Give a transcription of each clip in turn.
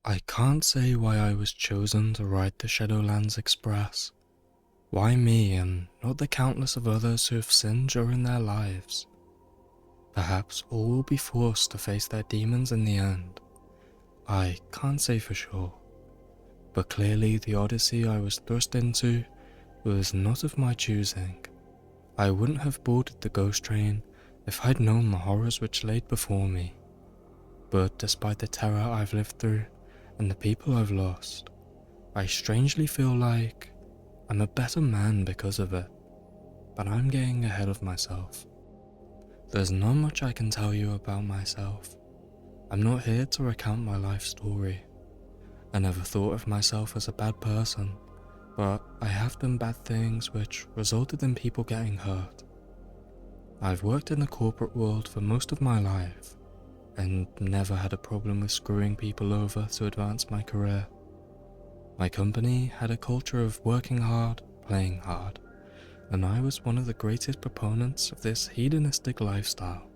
I can't say why I was chosen to ride the Shadowlands Express. Why me and not the countless of others who have sinned during their lives? Perhaps all will be forced to face their demons in the end. I can't say for sure. But clearly the odyssey I was thrust into was not of my choosing. I wouldn't have boarded the ghost train if I'd known the horrors which laid before me. But despite the terror I've lived through and the people I've lost, I strangely feel like I'm a better man because of it. But I'm getting ahead of myself. There's not much I can tell you about myself. I'm not here to recount my life story. I never thought of myself as a bad person, but I have done bad things which resulted in people getting hurt. I've worked in the corporate world for most of my life, and never had a problem with screwing people over to advance my career. My company had a culture of working hard, playing hard, and I was one of the greatest proponents of this hedonistic lifestyle.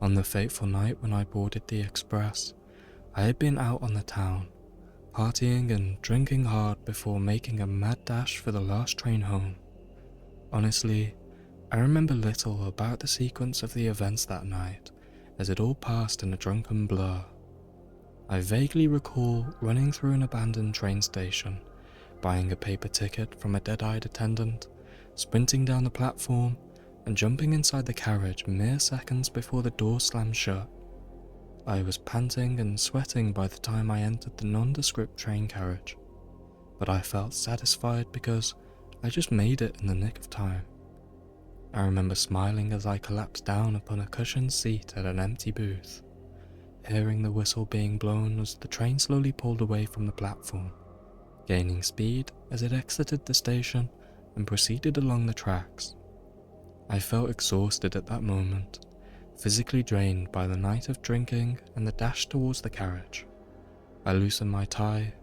On the fateful night when I boarded the Express, I had been out on the town, partying and drinking hard before making a mad dash for the last train home. Honestly, I remember little about the sequence of the events that night, as it all passed in a drunken blur. I vaguely recall running through an abandoned train station, buying a paper ticket from a dead-eyed attendant, sprinting down the platform, and jumping inside the carriage mere seconds before the door slammed shut. I was panting and sweating by the time I entered the nondescript train carriage, but I felt satisfied because I just made it in the nick of time. I remember smiling as I collapsed down upon a cushioned seat at an empty booth, hearing the whistle being blown as the train slowly pulled away from the platform, gaining speed as it exited the station and proceeded along the tracks. I felt exhausted at that moment, physically drained by the night of drinking and the dash towards the carriage. I loosened my tie,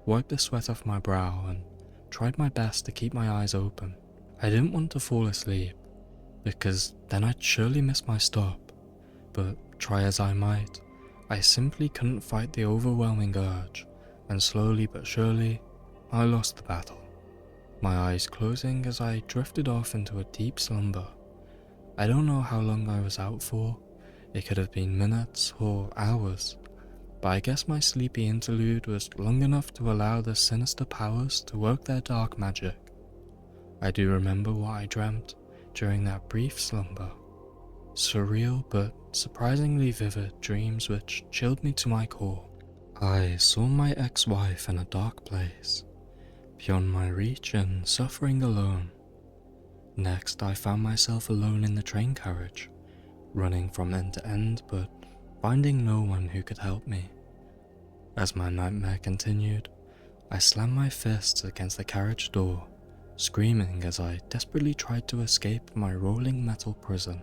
wiped the sweat off my brow, and tried my best to keep my eyes open. I didn't want to fall asleep, because then I'd surely miss my stop, but try as I might, I simply couldn't fight the overwhelming urge, and slowly but surely, I lost the battle, my eyes closing as I drifted off into a deep slumber. I don't know how long I was out for. It could have been minutes or hours, but I guess my sleepy interlude was long enough to allow the sinister powers to work their dark magic. I do remember what I dreamt during that brief slumber. Surreal but surprisingly vivid dreams which chilled me to my core. I saw my ex-wife in a dark place, beyond my reach and suffering alone. Next, I found myself alone in the train carriage, running from end to end but finding no one who could help me. As my nightmare continued, I slammed my fists against the carriage door, screaming as I desperately tried to escape my rolling metal prison.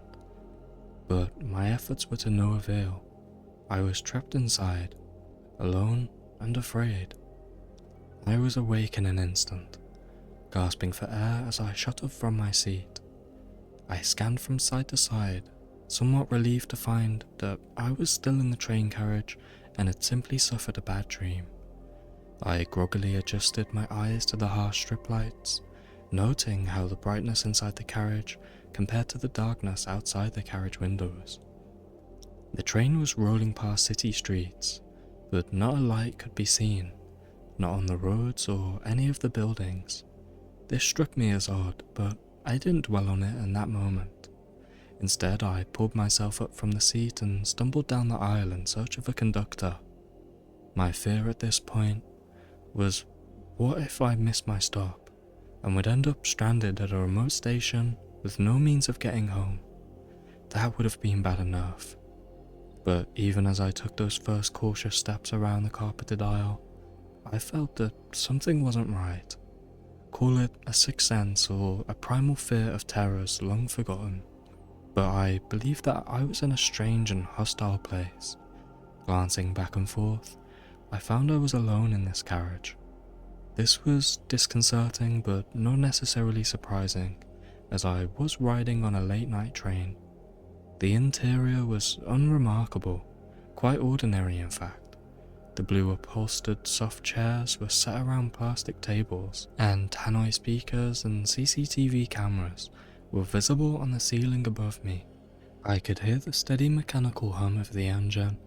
But my efforts were to no avail. I was trapped inside, alone and afraid. I was awake in an instant, gasping for air as I shot up from my seat. I scanned from side to side, somewhat relieved to find that I was still in the train carriage and had simply suffered a bad dream. I groggily adjusted my eyes to the harsh strip lights, noting how the brightness inside the carriage compared to the darkness outside the carriage windows. The train was rolling past city streets, but not a light could be seen, not on the roads or any of the buildings. This struck me as odd, but I didn't dwell on it in that moment. Instead, I pulled myself up from the seat and stumbled down the aisle in search of a conductor. My fear at this point was, what if I missed my stop and would end up stranded at a remote station with no means of getting home? That would have been bad enough. But even as I took those first cautious steps around the carpeted aisle, I felt that something wasn't right. Call it a sixth sense or a primal fear of terrors long forgotten, but I believed that I was in a strange and hostile place. Glancing back and forth, I found I was alone in this carriage. This was disconcerting but not necessarily surprising, as I was riding on a late-night train. The interior was unremarkable, quite ordinary in fact. The blue upholstered soft chairs were set around plastic tables, and tannoy speakers and CCTV cameras were visible on the ceiling above me. I could hear the steady mechanical hum of the engine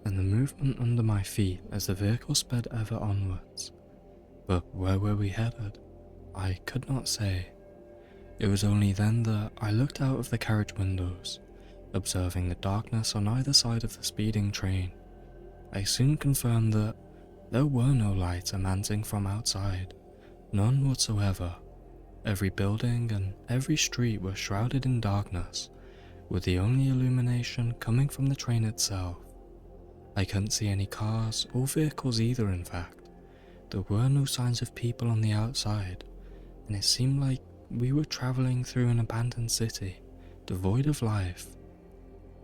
and the movement under my feet as the vehicle sped ever onwards. But where were we headed? I could not say. It was only then that I looked out of the carriage windows, observing the darkness on either side of the speeding train. I soon confirmed that there were no lights emanating from outside, none whatsoever. Every building and every street were shrouded in darkness, with the only illumination coming from the train itself. I couldn't see any cars or vehicles either, in fact. There were no signs of people on the outside, and it seemed like we were travelling through an abandoned city, devoid of life.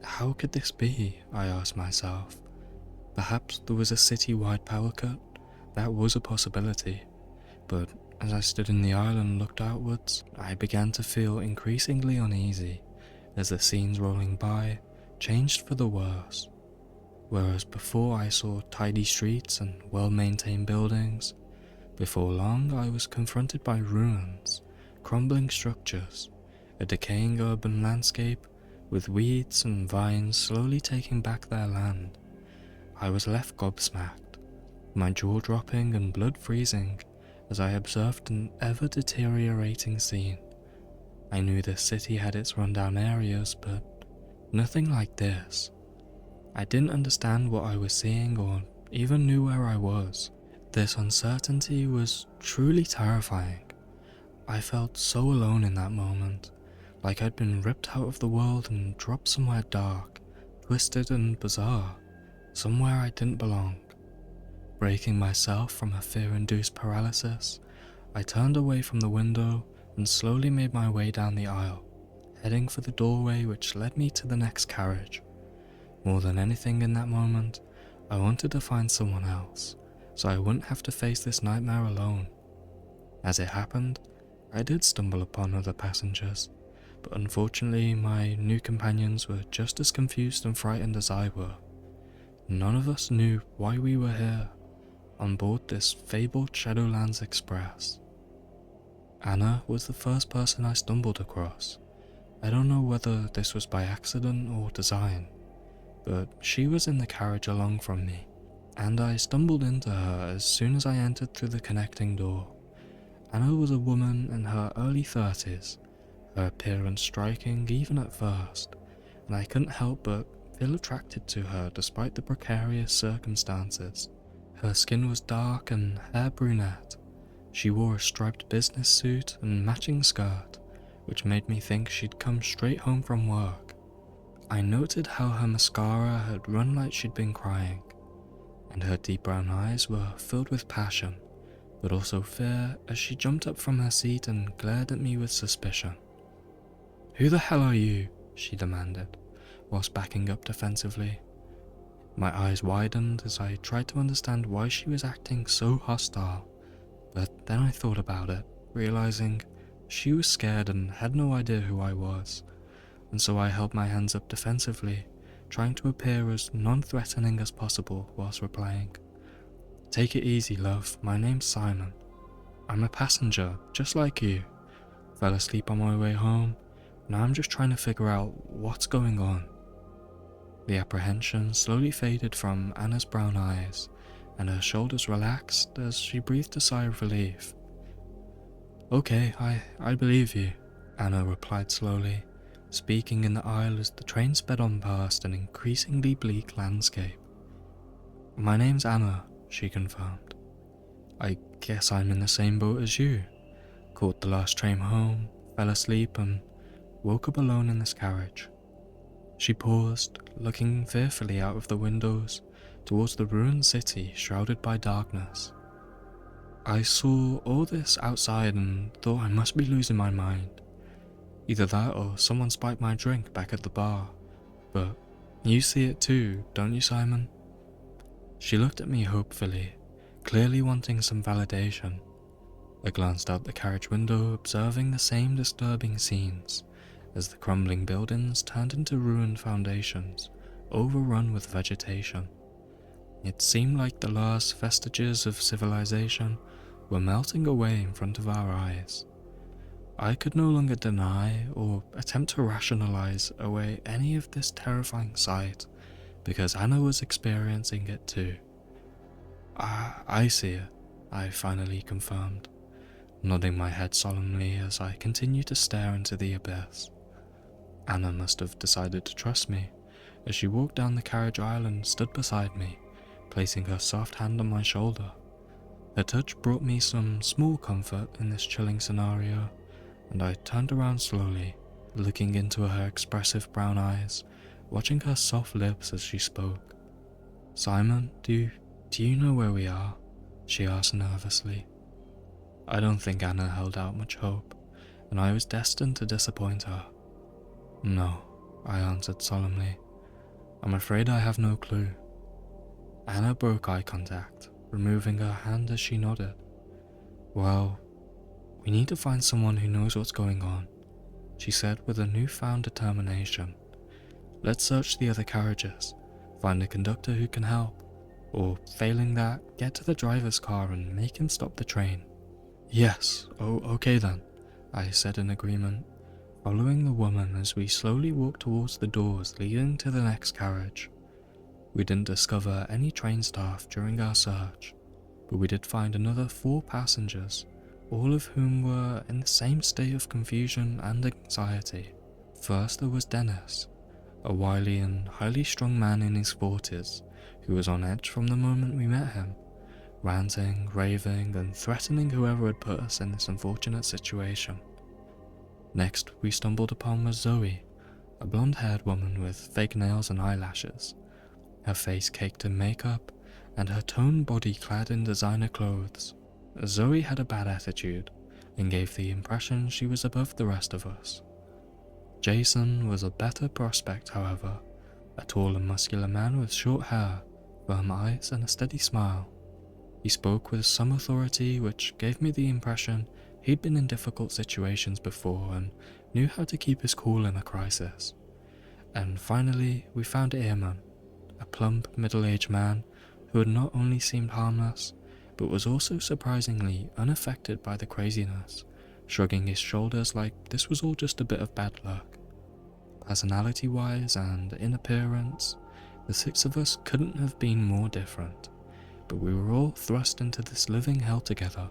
How could this be? I asked myself. Perhaps there was a city-wide power cut. That was a possibility. But as I stood in the aisle and looked outwards, I began to feel increasingly uneasy as the scenes rolling by changed for the worse. Whereas before I saw tidy streets and well-maintained buildings, before long I was confronted by ruins, crumbling structures, a decaying urban landscape with weeds and vines slowly taking back their land. I was left gobsmacked, my jaw dropping and blood freezing as I observed an ever-deteriorating scene. I knew this city had its rundown areas, but nothing like this. I didn't understand what I was seeing or even knew where I was. This uncertainty was truly terrifying. I felt so alone in that moment, like I'd been ripped out of the world and dropped somewhere dark, twisted and bizarre, somewhere I didn't belong. Breaking myself from a fear-induced paralysis, I turned away from the window and slowly made my way down the aisle, heading for the doorway which led me to the next carriage. More than anything in that moment, I wanted to find someone else, so I wouldn't have to face this nightmare alone. As it happened, I did stumble upon other passengers, but unfortunately my new companions were just as confused and frightened as I were. None of us knew why we were here, on board this fabled Shadowlands Express. Anna was the first person I stumbled across. I don't know whether this was by accident or design, but she was in the carriage along from me, and I stumbled into her as soon as I entered through the connecting door. Anna was a woman in her early 30s, her appearance striking even at first, and I couldn't help but feel attracted to her despite the precarious circumstances. Her skin was dark and hair brunette. She wore a striped business suit and matching skirt, which made me think she'd come straight home from work. I noted how her mascara had run like she'd been crying, and her deep brown eyes were filled with passion, but also fear as she jumped up from her seat and glared at me with suspicion. "Who the hell are you?" she demanded, whilst backing up defensively. My eyes widened as I tried to understand why she was acting so hostile, but then I thought about it, realizing she was scared and had no idea who I was, and so I held my hands up defensively, trying to appear as non-threatening as possible whilst replying. "Take it easy, love. My name's Simon. I'm a passenger, just like you. Fell asleep on my way home. Now I'm just trying to figure out what's going on." The apprehension slowly faded from Anna's brown eyes, and her shoulders relaxed as she breathed a sigh of relief. "Okay, I believe you," Anna replied slowly, speaking in the aisle as the train sped on past an increasingly bleak landscape. "My name's Anna," she confirmed. "I guess I'm in the same boat as you. Caught the last train home, fell asleep, and woke up alone in this carriage." She paused, looking fearfully out of the windows towards the ruined city shrouded by darkness. I saw all this outside and thought I must be losing my mind. Either that or someone spiked my drink back at the bar. But you see it too, don't you, Simon? She looked at me hopefully, clearly wanting some validation. I glanced out the carriage window, observing the same disturbing scenes as the crumbling buildings turned into ruined foundations, overrun with vegetation. It seemed like the last vestiges of civilization were melting away in front of our eyes. I could no longer deny or attempt to rationalize away any of this terrifying sight because Anna was experiencing it too. I see it, I finally confirmed, nodding my head solemnly as I continued to stare into the abyss. Anna must have decided to trust me, as she walked down the carriage aisle and stood beside me, placing her soft hand on my shoulder. Her touch brought me some small comfort in this chilling scenario, and I turned around slowly, looking into her expressive brown eyes, watching her soft lips as she spoke. "Simon, do you know where we are?" she asked nervously. I don't think Anna held out much hope, and I was destined to disappoint her. "No," I answered solemnly. "I'm afraid I have no clue." Anna broke eye contact, removing her hand as she nodded. "Well, we need to find someone who knows what's going on," she said with a newfound determination. "Let's search the other carriages, find a conductor who can help, or failing that, get to the driver's car and make him stop the train." "Yes, okay then," I said in agreement, following the woman as we slowly walked towards the doors leading to the next carriage. We didn't discover any train staff during our search, but we did find another 4 passengers, all of whom were in the same state of confusion and anxiety. First there was Dennis, a wily and highly strung man in his 40s, who was on edge from the moment we met him, ranting, raving, and threatening whoever had put us in this unfortunate situation. Next we stumbled upon was Zoe, a blonde-haired woman with fake nails and eyelashes, her face caked in makeup, and her toned body clad in designer clothes. Zoe had a bad attitude, and gave the impression she was above the rest of us. Jason was a better prospect, however, a tall and muscular man with short hair, firm eyes, and a steady smile. He spoke with some authority, which gave me the impression he'd been in difficult situations before and knew how to keep his cool in a crisis. And finally, we found Eamon, a plump, middle-aged man who had not only seemed harmless, but was also surprisingly unaffected by the craziness, shrugging his shoulders like this was all just a bit of bad luck. Personality-wise and in appearance, the 6 of us couldn't have been more different, but we were all thrust into this living hell together,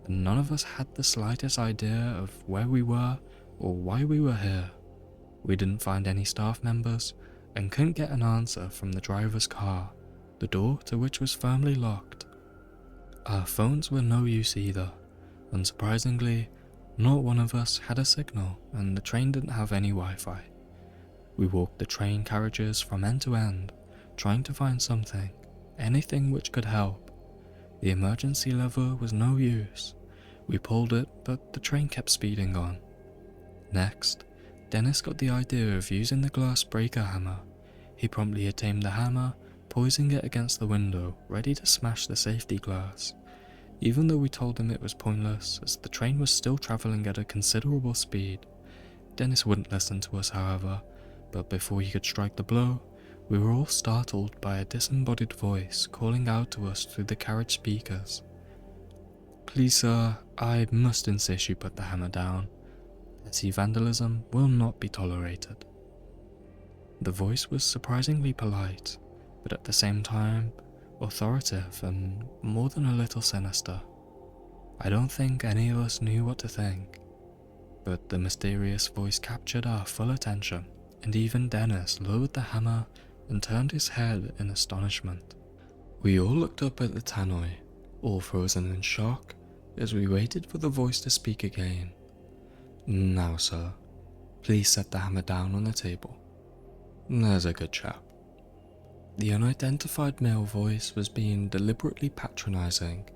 and none of us had the slightest idea of where we were or why we were here. We didn't find any staff members, and couldn't get an answer from the driver's car, the door to which was firmly locked. Our phones were no use either. Unsurprisingly, not one of us had a signal, and the train didn't have any Wi-Fi. We walked the train carriages from end to end, trying to find something, anything which could help. The emergency lever was no use. We pulled it, but the train kept speeding on. Next, Dennis got the idea of using the glass breaker hammer. He promptly attained the hammer, poising it against the window, ready to smash the safety glass. Even though we told him it was pointless, as the train was still travelling at a considerable speed. Dennis wouldn't listen to us, however, but before he could strike the blow, we were all startled by a disembodied voice calling out to us through the carriage speakers. "Please sir, I must insist you put the hammer down. Petty vandalism will not be tolerated." The voice was surprisingly polite, but at the same time authoritative and more than a little sinister. I don't think any of us knew what to think, but the mysterious voice captured our full attention, and even Dennis lowered the hammer and turned his head in astonishment. We all looked up at the tannoy, all frozen in shock, as we waited for the voice to speak again. "Now sir, please set the hammer down on the table. There's a good chap." The unidentified male voice was being deliberately patronizing,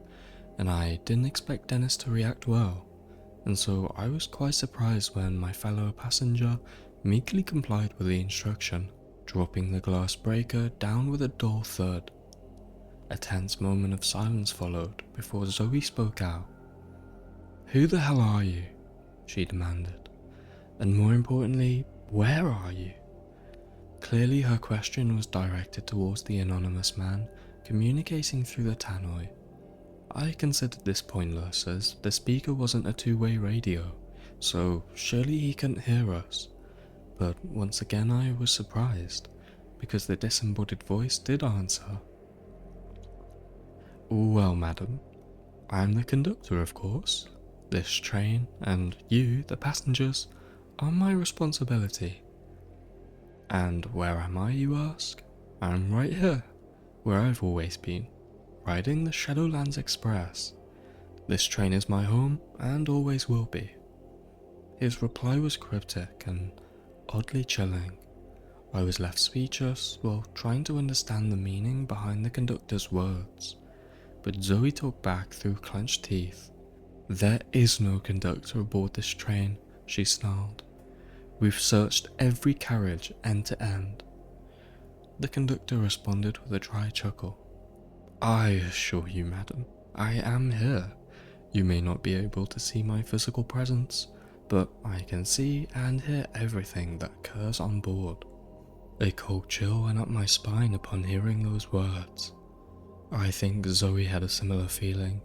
and I didn't expect Dennis to react well, and so I was quite surprised when my fellow passenger meekly complied with the instruction, dropping the glass breaker down with a dull thud. A tense moment of silence followed before Zoe spoke out. "Who the hell are you?" she demanded. "And more importantly, where are you?" Clearly her question was directed towards the anonymous man communicating through the tannoy. I considered this pointless as the speaker wasn't a two-way radio, so surely he couldn't hear us. But once again I was surprised, because the disembodied voice did answer. "Well, madam, I'm the conductor, of course. This train, and you, the passengers, are my responsibility." "And where am I, you ask? I'm right here, where I've always been, riding the Shadowlands Express. This train is my home, and always will be." His reply was cryptic and oddly chilling. I was left speechless while trying to understand the meaning behind the conductor's words, but Zoe talked back through clenched teeth. "There is no conductor aboard this train," she snarled. "We've searched every carriage end to end." The conductor responded with a dry chuckle. "I assure you, madam, I am here. You may not be able to see my physical presence, but I can see and hear everything that occurs on board." A cold chill went up my spine upon hearing those words. I think Zoe had a similar feeling,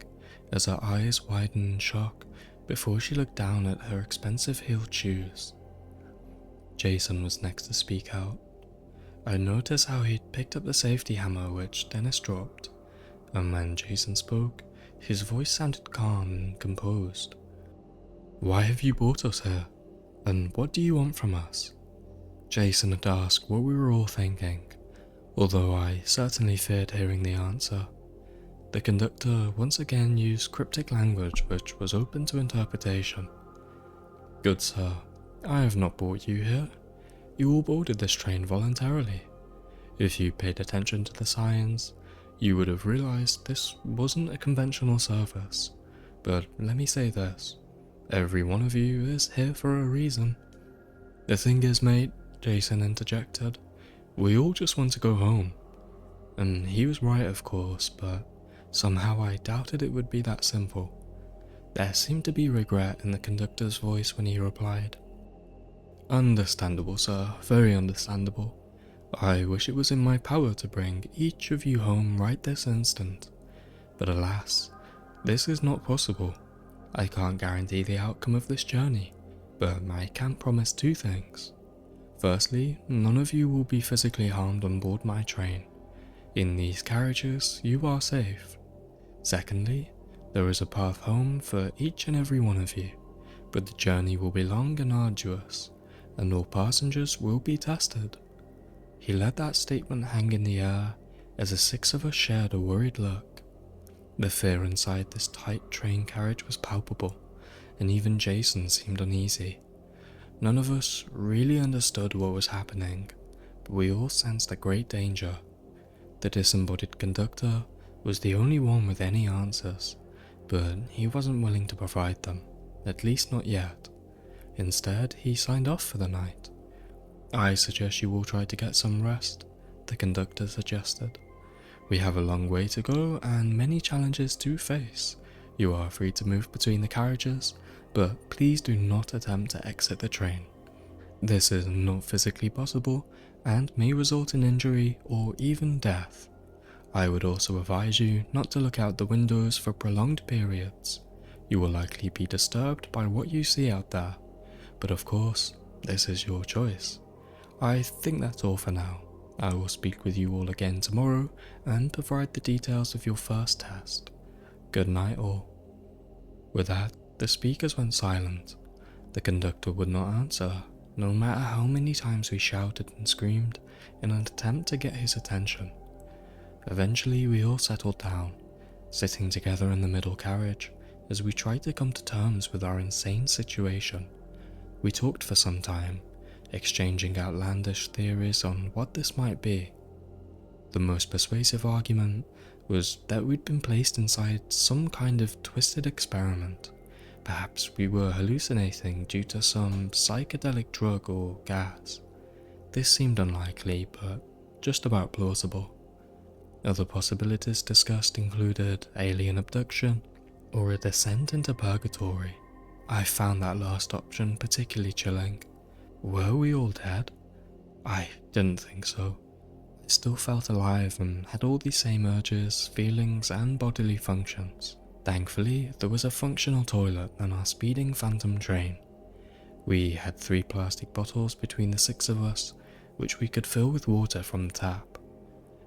as her eyes widened in shock before she looked down at her expensive heeled shoes. Jason was next to speak out. I noticed how he'd picked up the safety hammer which Dennis dropped, and when Jason spoke, his voice sounded calm and composed. "Why have you brought us here? And what do you want from us?" Jason had asked what we were all thinking, although I certainly feared hearing the answer. The conductor once again used cryptic language which was open to interpretation. "Good sir, I have not brought you here. You all boarded this train voluntarily. If you paid attention to the signs, you would have realized this wasn't a conventional service. But let me say this, every one of you is here for a reason." "The thing is, mate," Jason interjected, "we all just want to go home." And he was right, of course, but somehow I doubted it would be that simple. There seemed to be regret in the conductor's voice when he replied. "Understandable, sir, very understandable. I wish it was in my power to bring each of you home right this instant. But alas, this is not possible. I can't guarantee the outcome of this journey, but I can promise two things. Firstly, none of you will be physically harmed on board my train. In these carriages, you are safe. Secondly, there is a path home for each and every one of you, but the journey will be long and arduous, and all passengers will be tested." He let that statement hang in the air as the six of us shared a worried look. The fear inside this tight train carriage was palpable, and even Jason seemed uneasy. None of us really understood what was happening, but we all sensed a great danger. The disembodied conductor was the only one with any answers, but he wasn't willing to provide them, at least not yet. Instead, he signed off for the night. "I suggest you all try to get some rest," the conductor suggested. "We have a long way to go and many challenges to face. You are free to move between the carriages, but please do not attempt to exit the train. This is not physically possible and may result in injury or even death. I would also advise you not to look out the windows for prolonged periods. You will likely be disturbed by what you see out there, but of course, this is your choice. I think that's all for now. I will speak with you all again tomorrow and provide the details of your first test. Good night all." With that, the speakers went silent. The conductor would not answer, no matter how many times we shouted and screamed in an attempt to get his attention. Eventually we all settled down, sitting together in the middle carriage as we tried to come to terms with our insane situation. We talked for some time, exchanging outlandish theories on what this might be. The most persuasive argument was that we'd been placed inside some kind of twisted experiment. Perhaps we were hallucinating due to some psychedelic drug or gas. This seemed unlikely, but just about plausible. Other possibilities discussed included alien abduction or a descent into purgatory. I found that last option particularly chilling. Were we all dead? I didn't think so. I still felt alive and had all the same urges, feelings, and bodily functions. Thankfully, there was a functional toilet on our speeding phantom train. We had 3 plastic bottles between the 6 of us, which we could fill with water from the tap.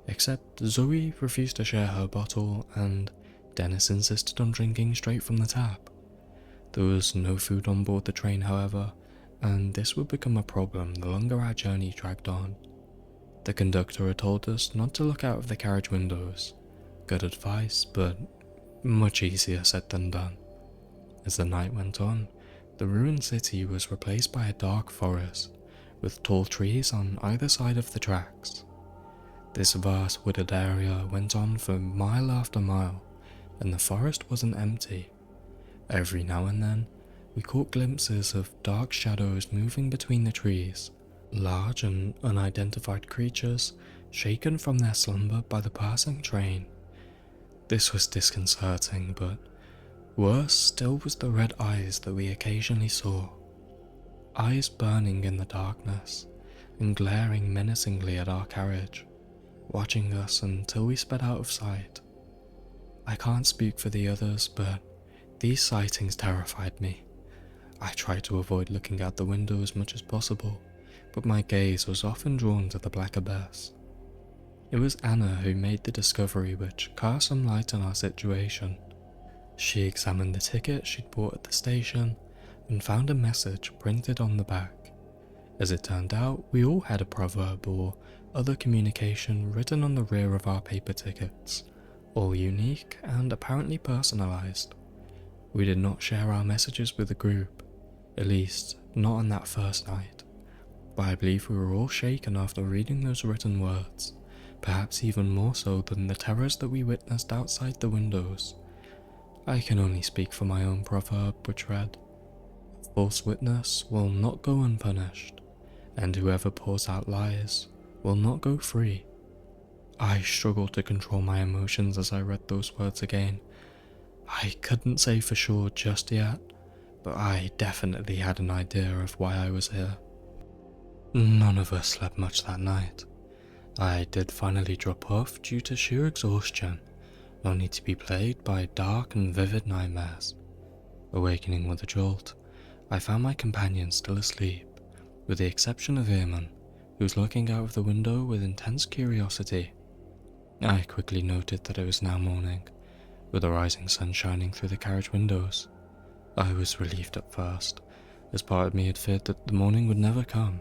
Except Zoe refused to share her bottle and Dennis insisted on drinking straight from the tap. There was no food on board the train, however, and this would become a problem the longer our journey dragged on. The conductor had told us not to look out of the carriage windows. Good advice, but much easier said than done. As the night went on, the ruined city was replaced by a dark forest, with tall trees on either side of the tracks. This vast wooded area went on for mile after mile, and the forest wasn't empty. Every now and then, we caught glimpses of dark shadows moving between the trees, large and unidentified creatures shaken from their slumber by the passing train. This was disconcerting, but worse still was the red eyes that we occasionally saw. Eyes burning in the darkness and glaring menacingly at our carriage, watching us until we sped out of sight. I can't speak for the others, but these sightings terrified me. I tried to avoid looking out the window as much as possible, but my gaze was often drawn to the black abyss. It was Anna who made the discovery which cast some light on our situation. She examined the ticket she'd bought at the station and found a message printed on the back. As it turned out, we all had a proverb or other communication written on the rear of our paper tickets, all unique and apparently personalized. We did not share our messages with the group, at least not on that first night, but I believe we were all shaken after reading those written words, perhaps even more so than the terrors that we witnessed outside the windows. I can only speak for my own proverb, which read, "A false witness will not go unpunished, and whoever pours out lies will not go free." I struggled to control my emotions as I read those words again. I couldn't say for sure just yet, but I definitely had an idea of why I was here. None of us slept much that night. I did finally drop off due to sheer exhaustion, only to be plagued by dark and vivid nightmares. Awakening with a jolt, I found my companion still asleep, with the exception of Eamon, who was looking out of the window with intense curiosity. I quickly noted that it was now morning, with the rising sun shining through the carriage windows. I was relieved at first, as part of me had feared that the morning would never come,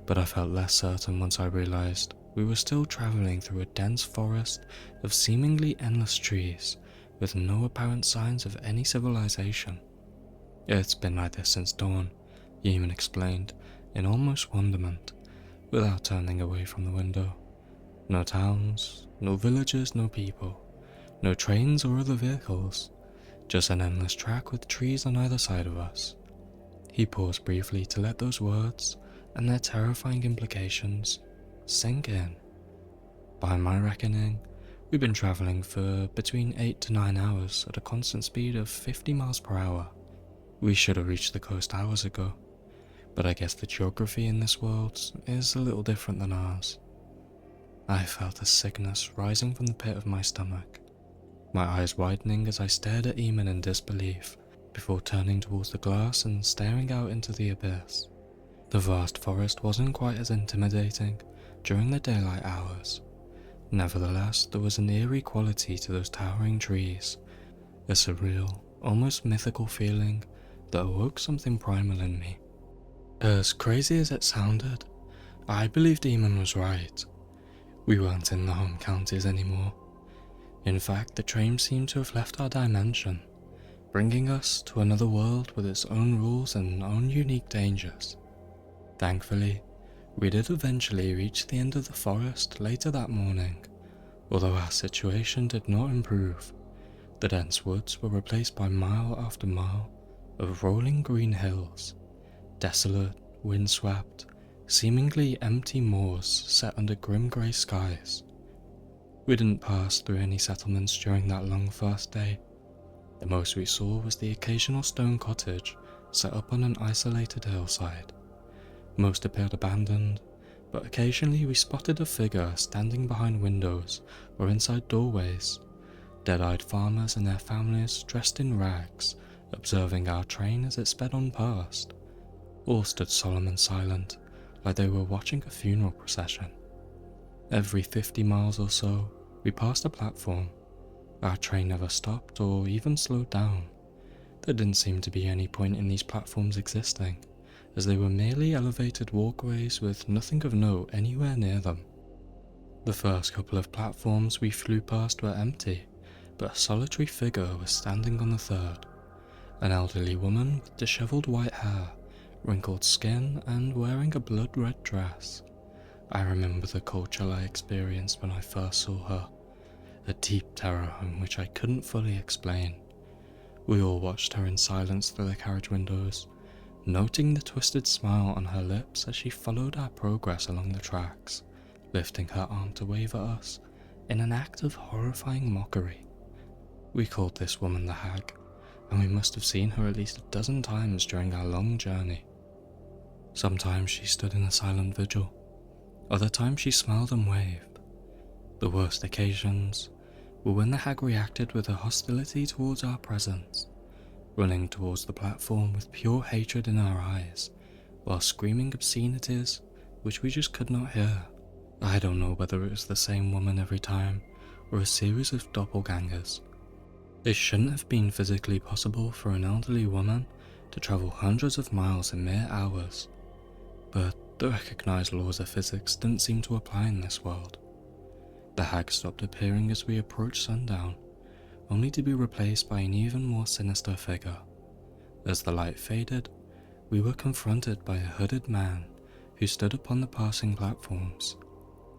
but I felt less certain once I realized we were still traveling through a dense forest of seemingly endless trees, with no apparent signs of any civilization. "It's been like this since dawn," Eamon explained, in almost wonderment, without turning away from the window. "No towns, no villages, no people. No trains or other vehicles, just an endless track with trees on either side of us." He paused briefly to let those words and their terrifying implications sink in. "By my reckoning, we've been traveling for between 8 to 9 hours at a constant speed of 50 miles per hour. We should have reached the coast hours ago, but I guess the geography in this world is a little different than ours." I felt a sickness rising from the pit of my stomach, my eyes widening as I stared at Eamon in disbelief, before turning towards the glass and staring out into the abyss. The vast forest wasn't quite as intimidating during the daylight hours. Nevertheless, there was an eerie quality to those towering trees, a surreal, almost mythical feeling that awoke something primal in me. As crazy as it sounded, I believed Eamon was right. We weren't in the home counties anymore. In fact, the train seemed to have left our dimension, bringing us to another world with its own rules and own unique dangers. Thankfully, we did eventually reach the end of the forest later that morning, although our situation did not improve. The dense woods were replaced by mile after mile of rolling green hills, desolate, windswept, seemingly empty moors set under grim grey skies. We didn't pass through any settlements during that long first day. The most we saw was the occasional stone cottage set up on an isolated hillside. Most appeared abandoned, but occasionally we spotted a figure standing behind windows or inside doorways. Dead-eyed farmers and their families dressed in rags, observing our train as it sped on past. All stood solemn and silent, like they were watching a funeral procession. Every 50 miles or so, we passed a platform. Our train never stopped or even slowed down. There didn't seem to be any point in these platforms existing, as they were merely elevated walkways with nothing of note anywhere near them. The first couple of platforms we flew past were empty, but a solitary figure was standing on the third. An elderly woman with dishevelled white hair, wrinkled skin, and wearing a blood-red dress. I remember the cold chill I experienced when I first saw her, a deep terror in which I couldn't fully explain. We all watched her in silence through the carriage windows, noting the twisted smile on her lips as she followed our progress along the tracks, lifting her arm to wave at us in an act of horrifying mockery. We called this woman the Hag, and we must have seen her at least a dozen times during our long journey. Sometimes she stood in a silent vigil, other times she smiled and waved. The worst occasions were when the Hag reacted with a hostility towards our presence, running towards the platform with pure hatred in our eyes, while screaming obscenities which we just could not hear. I don't know whether it was the same woman every time, or a series of doppelgangers. It shouldn't have been physically possible for an elderly woman to travel hundreds of miles in mere hours, but the recognized laws of physics didn't seem to apply in this world. The Hag stopped appearing as we approached sundown, only to be replaced by an even more sinister figure. As the light faded, we were confronted by a hooded man who stood upon the passing platforms,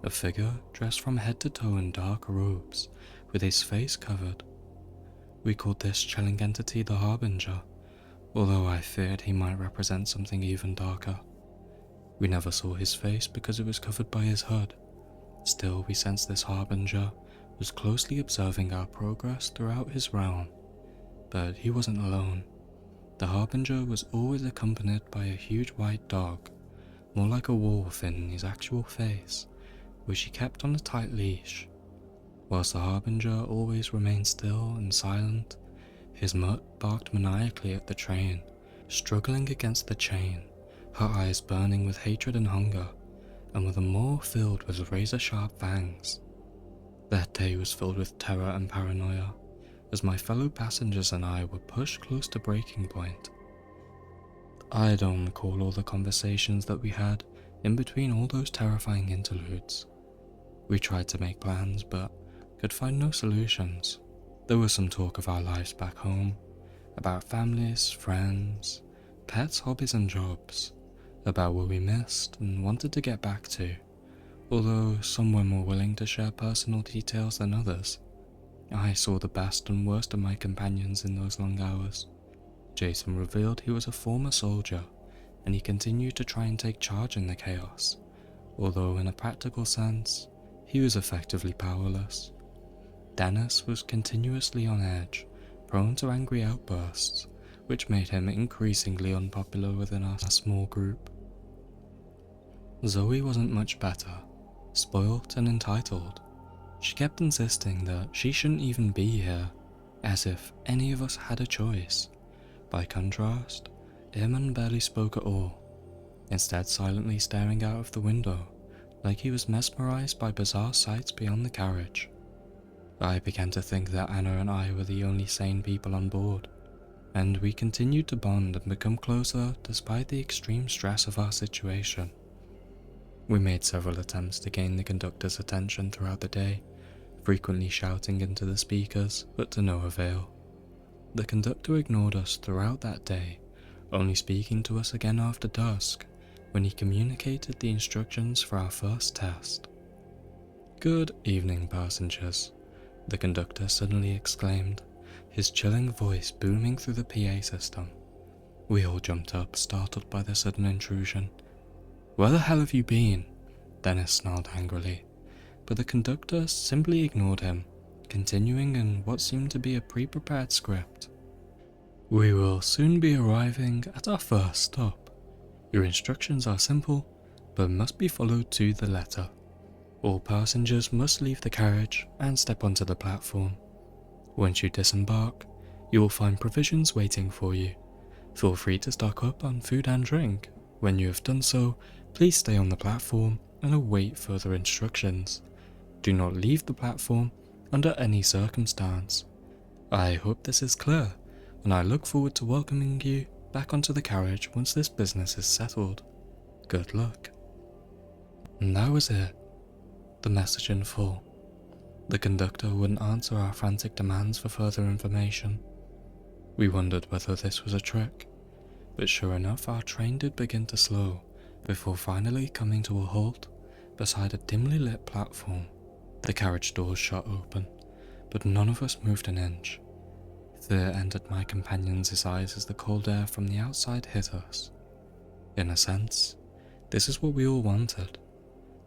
a figure dressed from head to toe in dark robes, with his face covered. We called this chilling entity the Harbinger, although I feared he might represent something even darker. We never saw his face because it was covered by his hood. Still, we sensed this Harbinger was closely observing our progress throughout his realm. But he wasn't alone. The Harbinger was always accompanied by a huge white dog, more like a wolf in his actual face, which he kept on a tight leash. Whilst the Harbinger always remained still and silent, his mutt barked maniacally at the train, struggling against the chain, her eyes burning with hatred and hunger, and with a maw filled with razor-sharp fangs. That day was filled with terror and paranoia, as my fellow passengers and I were pushed close to breaking point. I don't recall all the conversations that we had in between all those terrifying interludes. We tried to make plans, but could find no solutions. There was some talk of our lives back home, about families, friends, pets, hobbies and jobs, about what we missed and wanted to get back to, although some were more willing to share personal details than others. I saw the best and worst of my companions in those long hours. Jason revealed he was a former soldier, and he continued to try and take charge in the chaos, although in a practical sense, he was effectively powerless. Dennis was continuously on edge, prone to angry outbursts, which made him increasingly unpopular within our small group. Zoe wasn't much better, spoilt and entitled. She kept insisting that she shouldn't even be here, as if any of us had a choice. By contrast, Eamon barely spoke at all, instead silently staring out of the window, like he was mesmerized by bizarre sights beyond the carriage. I began to think that Anna and I were the only sane people on board, and we continued to bond and become closer despite the extreme stress of our situation. We made several attempts to gain the conductor's attention throughout the day, frequently shouting into the speakers, but to no avail. The conductor ignored us throughout that day, only speaking to us again after dusk, when he communicated the instructions for our first test. "Good evening, passengers," the conductor suddenly exclaimed, his chilling voice booming through the PA system. We all jumped up, startled by the sudden intrusion. "Where the hell have you been?" Dennis snarled angrily, but the conductor simply ignored him, continuing in what seemed to be a pre-prepared script. "We will soon be arriving at our first stop. Your instructions are simple, but must be followed to the letter. All passengers must leave the carriage and step onto the platform. Once you disembark, you will find provisions waiting for you. Feel free to stock up on food and drink. When you have done so, please stay on the platform and await further instructions. Do not leave the platform under any circumstance. I hope this is clear, and I look forward to welcoming you back onto the carriage once this business is settled. Good luck. And that was it. The message in full. The conductor wouldn't answer our frantic demands for further information. We wondered whether this was a trick, but sure enough our train did begin to slow before finally coming to a halt beside a dimly lit platform. The carriage doors shot open, but none of us moved an inch. Fear entered my companion's eyes as the cold air from the outside hit us. In a sense, this is what we all wanted.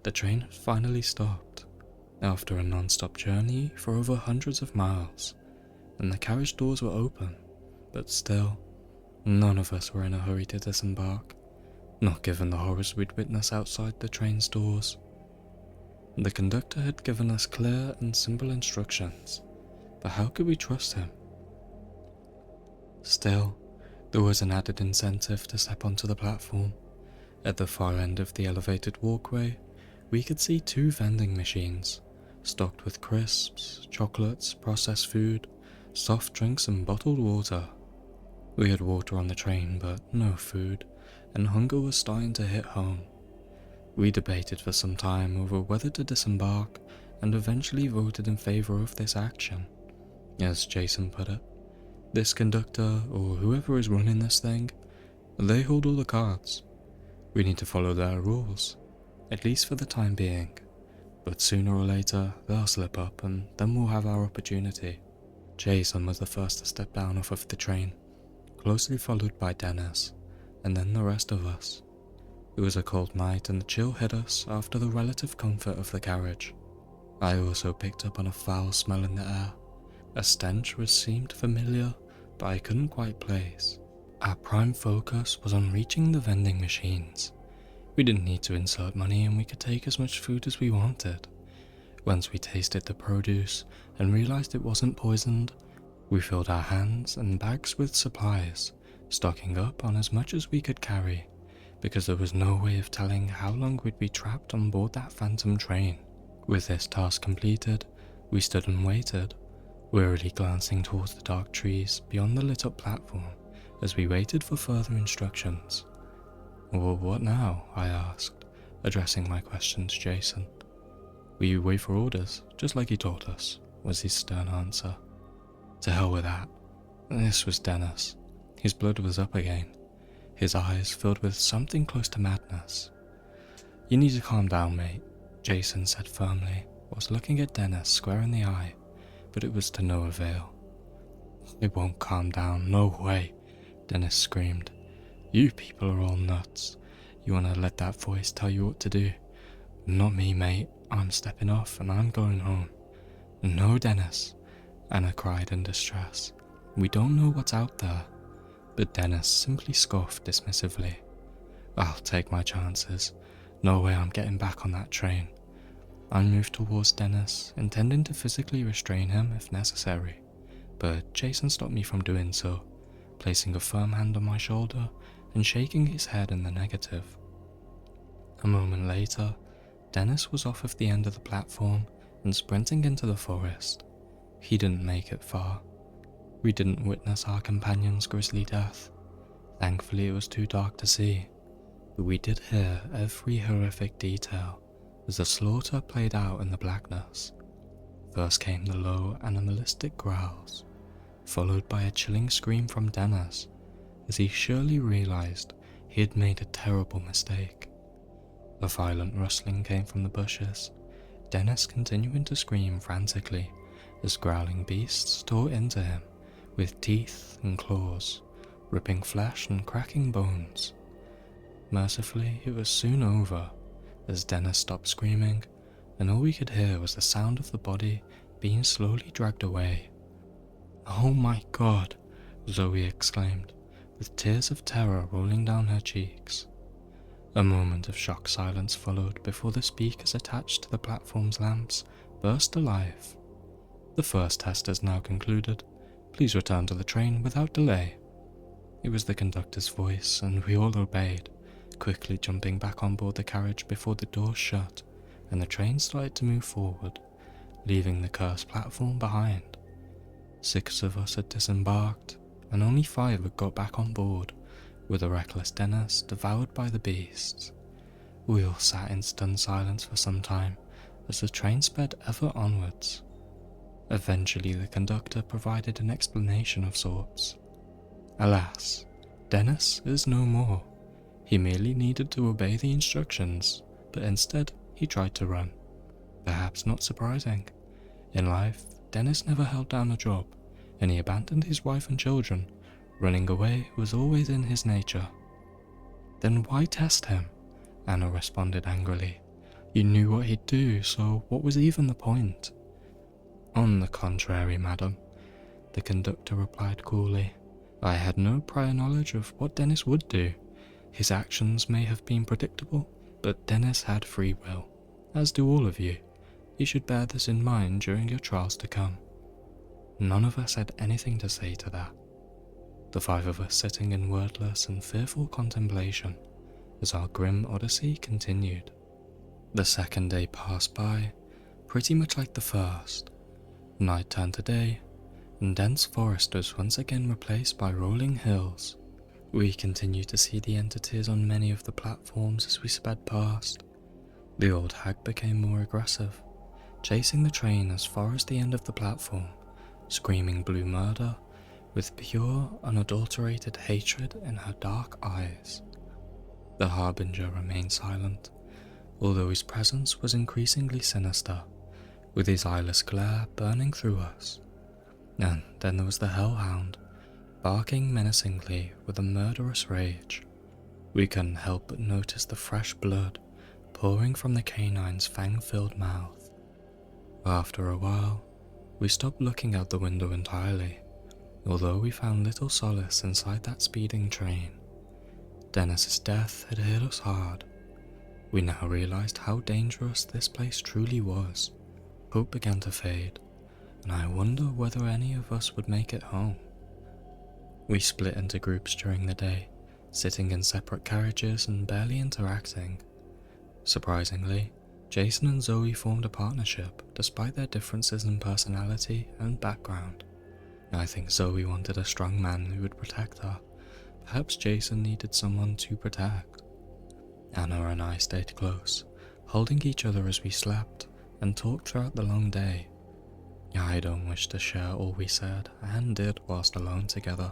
The train had finally stopped, after a non-stop journey for over hundreds of miles, and the carriage doors were open, but still, none of us were in a hurry to disembark, not given the horrors we'd witnessed outside the train's doors. The conductor had given us clear and simple instructions, but how could we trust him? Still, there was an added incentive to step onto the platform. At the far end of the elevated walkway, we could see 2 vending machines, stocked with crisps, chocolates, processed food, soft drinks and bottled water. We had water on the train, but no food, and hunger was starting to hit home. We debated for some time over whether to disembark, and eventually voted in favor of this action. As Jason put it, this conductor, or whoever is running this thing, they hold all the cards. We need to follow their rules, at least for the time being, but sooner or later they'll slip up and then we'll have our opportunity. Jason was the first to step down off of the train, closely followed by Dennis, and then the rest of us. It was a cold night and the chill hit us after the relative comfort of the carriage. I also picked up on a foul smell in the air. A stench which seemed familiar, but I couldn't quite place. Our prime focus was on reaching the vending machines. We didn't need to insert money and we could take as much food as we wanted. Once we tasted the produce and realized it wasn't poisoned, we filled our hands and bags with supplies, stocking up on as much as we could carry, because there was no way of telling how long we'd be trapped on board that phantom train. With this task completed, we stood and waited, wearily glancing towards the dark trees beyond the lit up platform as we waited for further instructions. "Well, what now?" I asked, addressing my question to Jason. "We wait for orders, just like he told us," was his stern answer. To hell with that. This was Dennis. His blood was up again, his eyes filled with something close to madness. "You need to calm down, mate," Jason said firmly, whilst looking at Dennis square in the eye, but it was to no avail. "I won't calm down, no way," Dennis screamed. "You people are all nuts. You want to let that voice tell you what to do? Not me, mate. I'm stepping off and I'm going home." "No, Dennis," Anna cried in distress. "We don't know what's out there." But Dennis simply scoffed dismissively. "I'll take my chances. No way I'm getting back on that train." I moved towards Dennis, intending to physically restrain him if necessary, but Jason stopped me from doing so, placing a firm hand on my shoulder and shaking his head in the negative. A moment later, Dennis was off of the end of the platform and sprinting into the forest. He didn't make it far. We didn't witness our companion's grisly death. Thankfully it was too dark to see, but we did hear every horrific detail as the slaughter played out in the blackness. First came the low, animalistic growls, followed by a chilling scream from Dennis as he surely realized he had made a terrible mistake. A violent rustling came from the bushes, Dennis continuing to scream frantically as growling beasts tore into him with teeth and claws, ripping flesh and cracking bones. Mercifully, it was soon over as Dennis stopped screaming, and all we could hear was the sound of the body being slowly dragged away. "Oh my God," Zoe exclaimed, with tears of terror rolling down her cheeks. A moment of shocked silence followed before the speakers attached to the platform's lamps burst alive. "The first test is now concluded. Please return to the train without delay." It was the conductor's voice, and we all obeyed, quickly jumping back on board the carriage before the doors shut and the train started to move forward, leaving the cursed platform behind. 6 of us had disembarked, and only 5 had got back on board, with the reckless Dennis devoured by the beasts. We all sat in stunned silence for some time as the train sped ever onwards. Eventually the conductor provided an explanation of sorts. Alas, Dennis is no more. He merely needed to obey the instructions, but instead he tried to run. Perhaps not surprising. In life, Dennis never held down a job, and he abandoned his wife and children. Running away was always in his nature. "Then why test him?" Anna responded angrily. "You knew what he'd do, so what was even the point?" "On the contrary, madam," the conductor replied coolly. "I had no prior knowledge of what Dennis would do. His actions may have been predictable, but Dennis had free will, as do all of you. You should bear this in mind during your trials to come." None of us had anything to say to that. The 5 of us sitting in wordless and fearful contemplation as our grim odyssey continued. The second day passed by, pretty much like the first. Night turned to day, and dense forest was once again replaced by rolling hills. We continued to see the entities on many of the platforms as we sped past. The old hag became more aggressive, chasing the train as far as the end of the platform, screaming blue murder with pure, unadulterated hatred in her dark eyes. The Harbinger remained silent, although his presence was increasingly sinister, with his eyeless glare burning through us. And then there was the Hellhound, barking menacingly with a murderous rage. We couldn't help but notice the fresh blood pouring from the canine's fang-filled mouth. After a while, we stopped looking out the window entirely, although we found little solace inside that speeding train. Dennis's death had hit us hard. We now realized how dangerous this place truly was. Hope began to fade, and I wonder whether any of us would make it home. We split into groups during the day, sitting in separate carriages and barely interacting. Surprisingly, Jason and Zoe formed a partnership despite their differences in personality and background. I think Zoe wanted a strong man who would protect her. Perhaps Jason needed someone to protect. Anna and I stayed close, holding each other as we slept and talked throughout the long day. I don't wish to share all we said and did whilst alone together.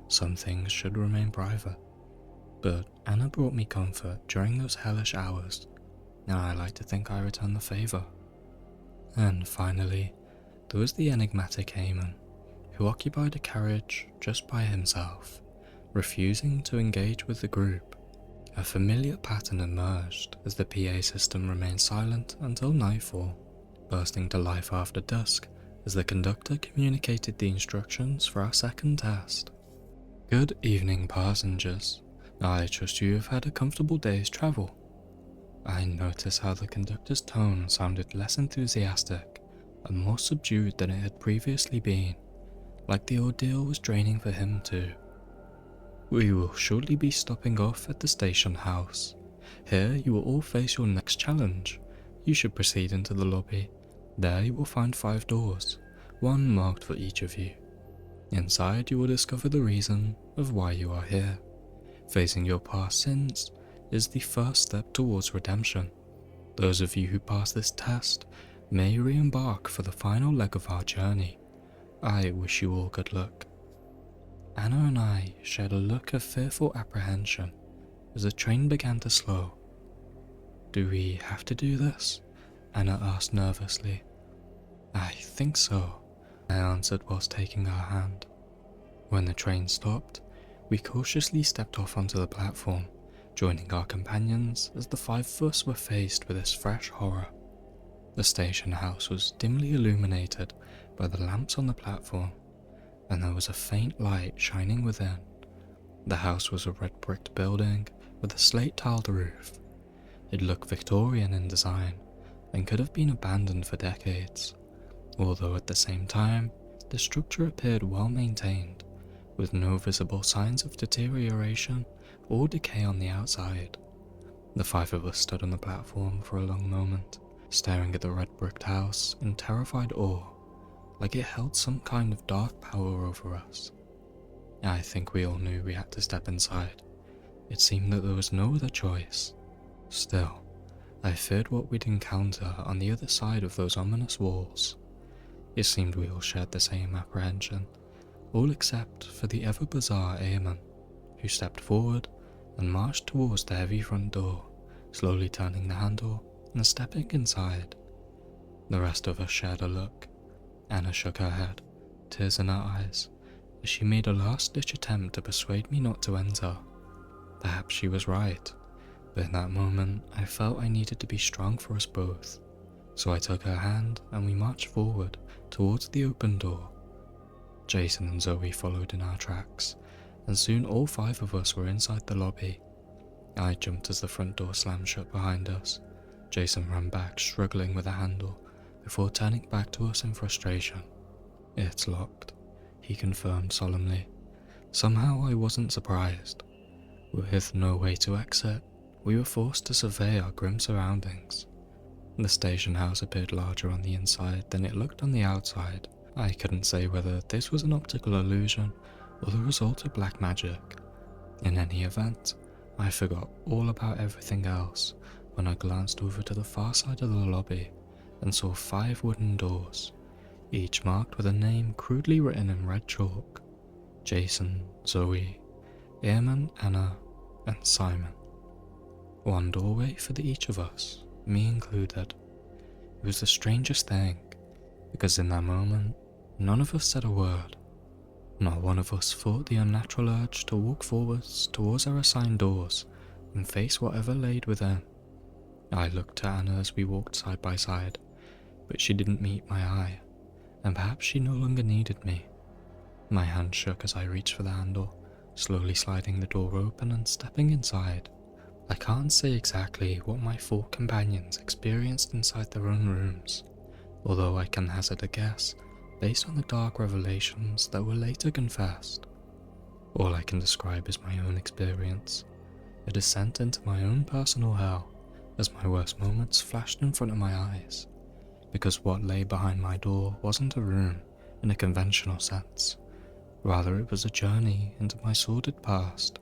Some things should remain private. But Anna brought me comfort during those hellish hours, and I like to think I returned the favour. And finally, there was the enigmatic Eamon, who occupied a carriage just by himself, refusing to engage with the group. A familiar pattern emerged as the PA system remained silent until nightfall, bursting to life after dusk as the conductor communicated the instructions for our second test. "Good evening, passengers. I trust you have had a comfortable day's travel." I noticed how the conductor's tone sounded less enthusiastic and more subdued than it had previously been, like the ordeal was draining for him too. "We will shortly be stopping off at the station house. Here you will all face your next challenge. You should proceed into the lobby. There you will find 5 doors, one marked for each of you. Inside you will discover the reason of why you are here. Facing your past sins is the first step towards redemption. Those of you who pass this test may re-embark for the final leg of our journey. I wish you all good luck." Anna and I shared a look of fearful apprehension as the train began to slow. "Do we have to do this?" Anna asked nervously. "I think so," I answered whilst taking her hand. When the train stopped, we cautiously stepped off onto the platform, joining our companions as the 5 of us were faced with this fresh horror. The station house was dimly illuminated by the lamps on the platform, and there was a faint light shining within. The house was a red bricked building with a slate-tiled roof. It looked Victorian in design and could have been abandoned for decades, although at the same time, the structure appeared well maintained, with no visible signs of deterioration or decay on the outside. The five of us stood on the platform for a long moment, staring at the red bricked house in terrified awe, like it held some kind of dark power over us. I think we all knew we had to step inside. It seemed that there was no other choice. Still, I feared what we'd encounter on the other side of those ominous walls. It seemed we all shared the same apprehension, all except for the ever-bizarre airman, who stepped forward and marched towards the heavy front door, slowly turning the handle and stepping inside. The rest of us shared a look. Anna shook her head, tears in her eyes, as she made a last-ditch attempt to persuade me not to enter. Perhaps she was right, but in that moment I felt I needed to be strong for us both, so I took her hand and we marched forward towards the open door. Jason and Zoe followed in our tracks, and soon all five of us were inside the lobby. I jumped as the front door slammed shut behind us. Jason ran back, struggling with the handle, before turning back to us in frustration. "It's locked," he confirmed solemnly. Somehow I wasn't surprised. With no way to exit, we were forced to survey our grim surroundings. The station house appeared larger on the inside than it looked on the outside. I couldn't say whether this was an optical illusion or the result of black magic. In any event, I forgot all about everything else when I glanced over to the far side of the lobby and saw 5 wooden doors, each marked with a name crudely written in red chalk: Jason, Zoe, Eamon, Anna, and Simon. One doorway for each of us, me included. It was the strangest thing, because in that moment, none of us said a word. Not one of us fought the unnatural urge to walk forwards towards our assigned doors and face whatever laid within. I looked to Anna as we walked side by side, but she didn't meet my eye, and perhaps she no longer needed me. My hand shook as I reached for the handle, slowly sliding the door open and stepping inside. I can't say exactly what my 4 companions experienced inside their own rooms, although I can hazard a guess based on the dark revelations that were later confessed. All I can describe is my own experience, a descent into my own personal hell as my worst moments flashed in front of my eyes, because what lay behind my door wasn't a room in a conventional sense. Rather, it was a journey into my sordid past.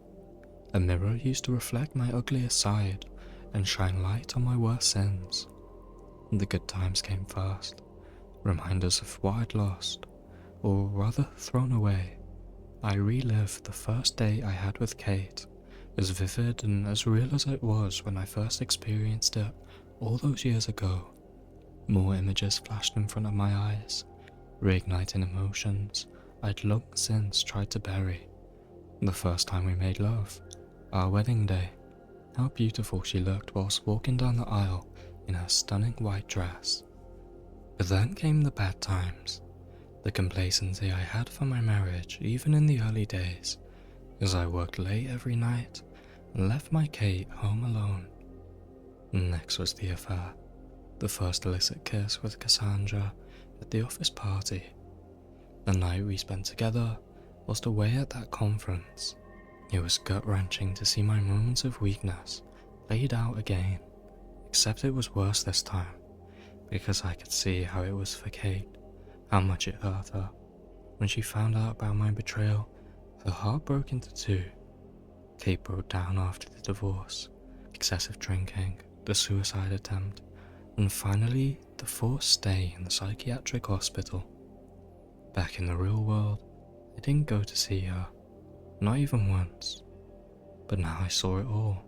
A mirror used to reflect my ugliest side and shine light on my worst sins. The good times came first, reminders of what I'd lost, or rather thrown away. I relived the first day I had with Kate, as vivid and as real as it was when I first experienced it all those years ago. More images flashed in front of my eyes, reigniting emotions I'd long since tried to bury. The first time we made love, our wedding day, how beautiful she looked whilst walking down the aisle in her stunning white dress. But then came the bad times, the complacency I had for my marriage even in the early days, as I worked late every night and left my Kate home alone. Next was the affair, the first illicit kiss with Cassandra at the office party. The night we spent together whilst away at that conference. It was gut-wrenching to see my moments of weakness played out again, except it was worse this time, because I could see how it was for Kate, how much it hurt her. When she found out about my betrayal, her heart broke into 2. Kate broke down after the divorce, excessive drinking, the suicide attempt, and finally the forced stay in the psychiatric hospital. Back in the real world, I didn't go to see her, not even once. But now I saw it all.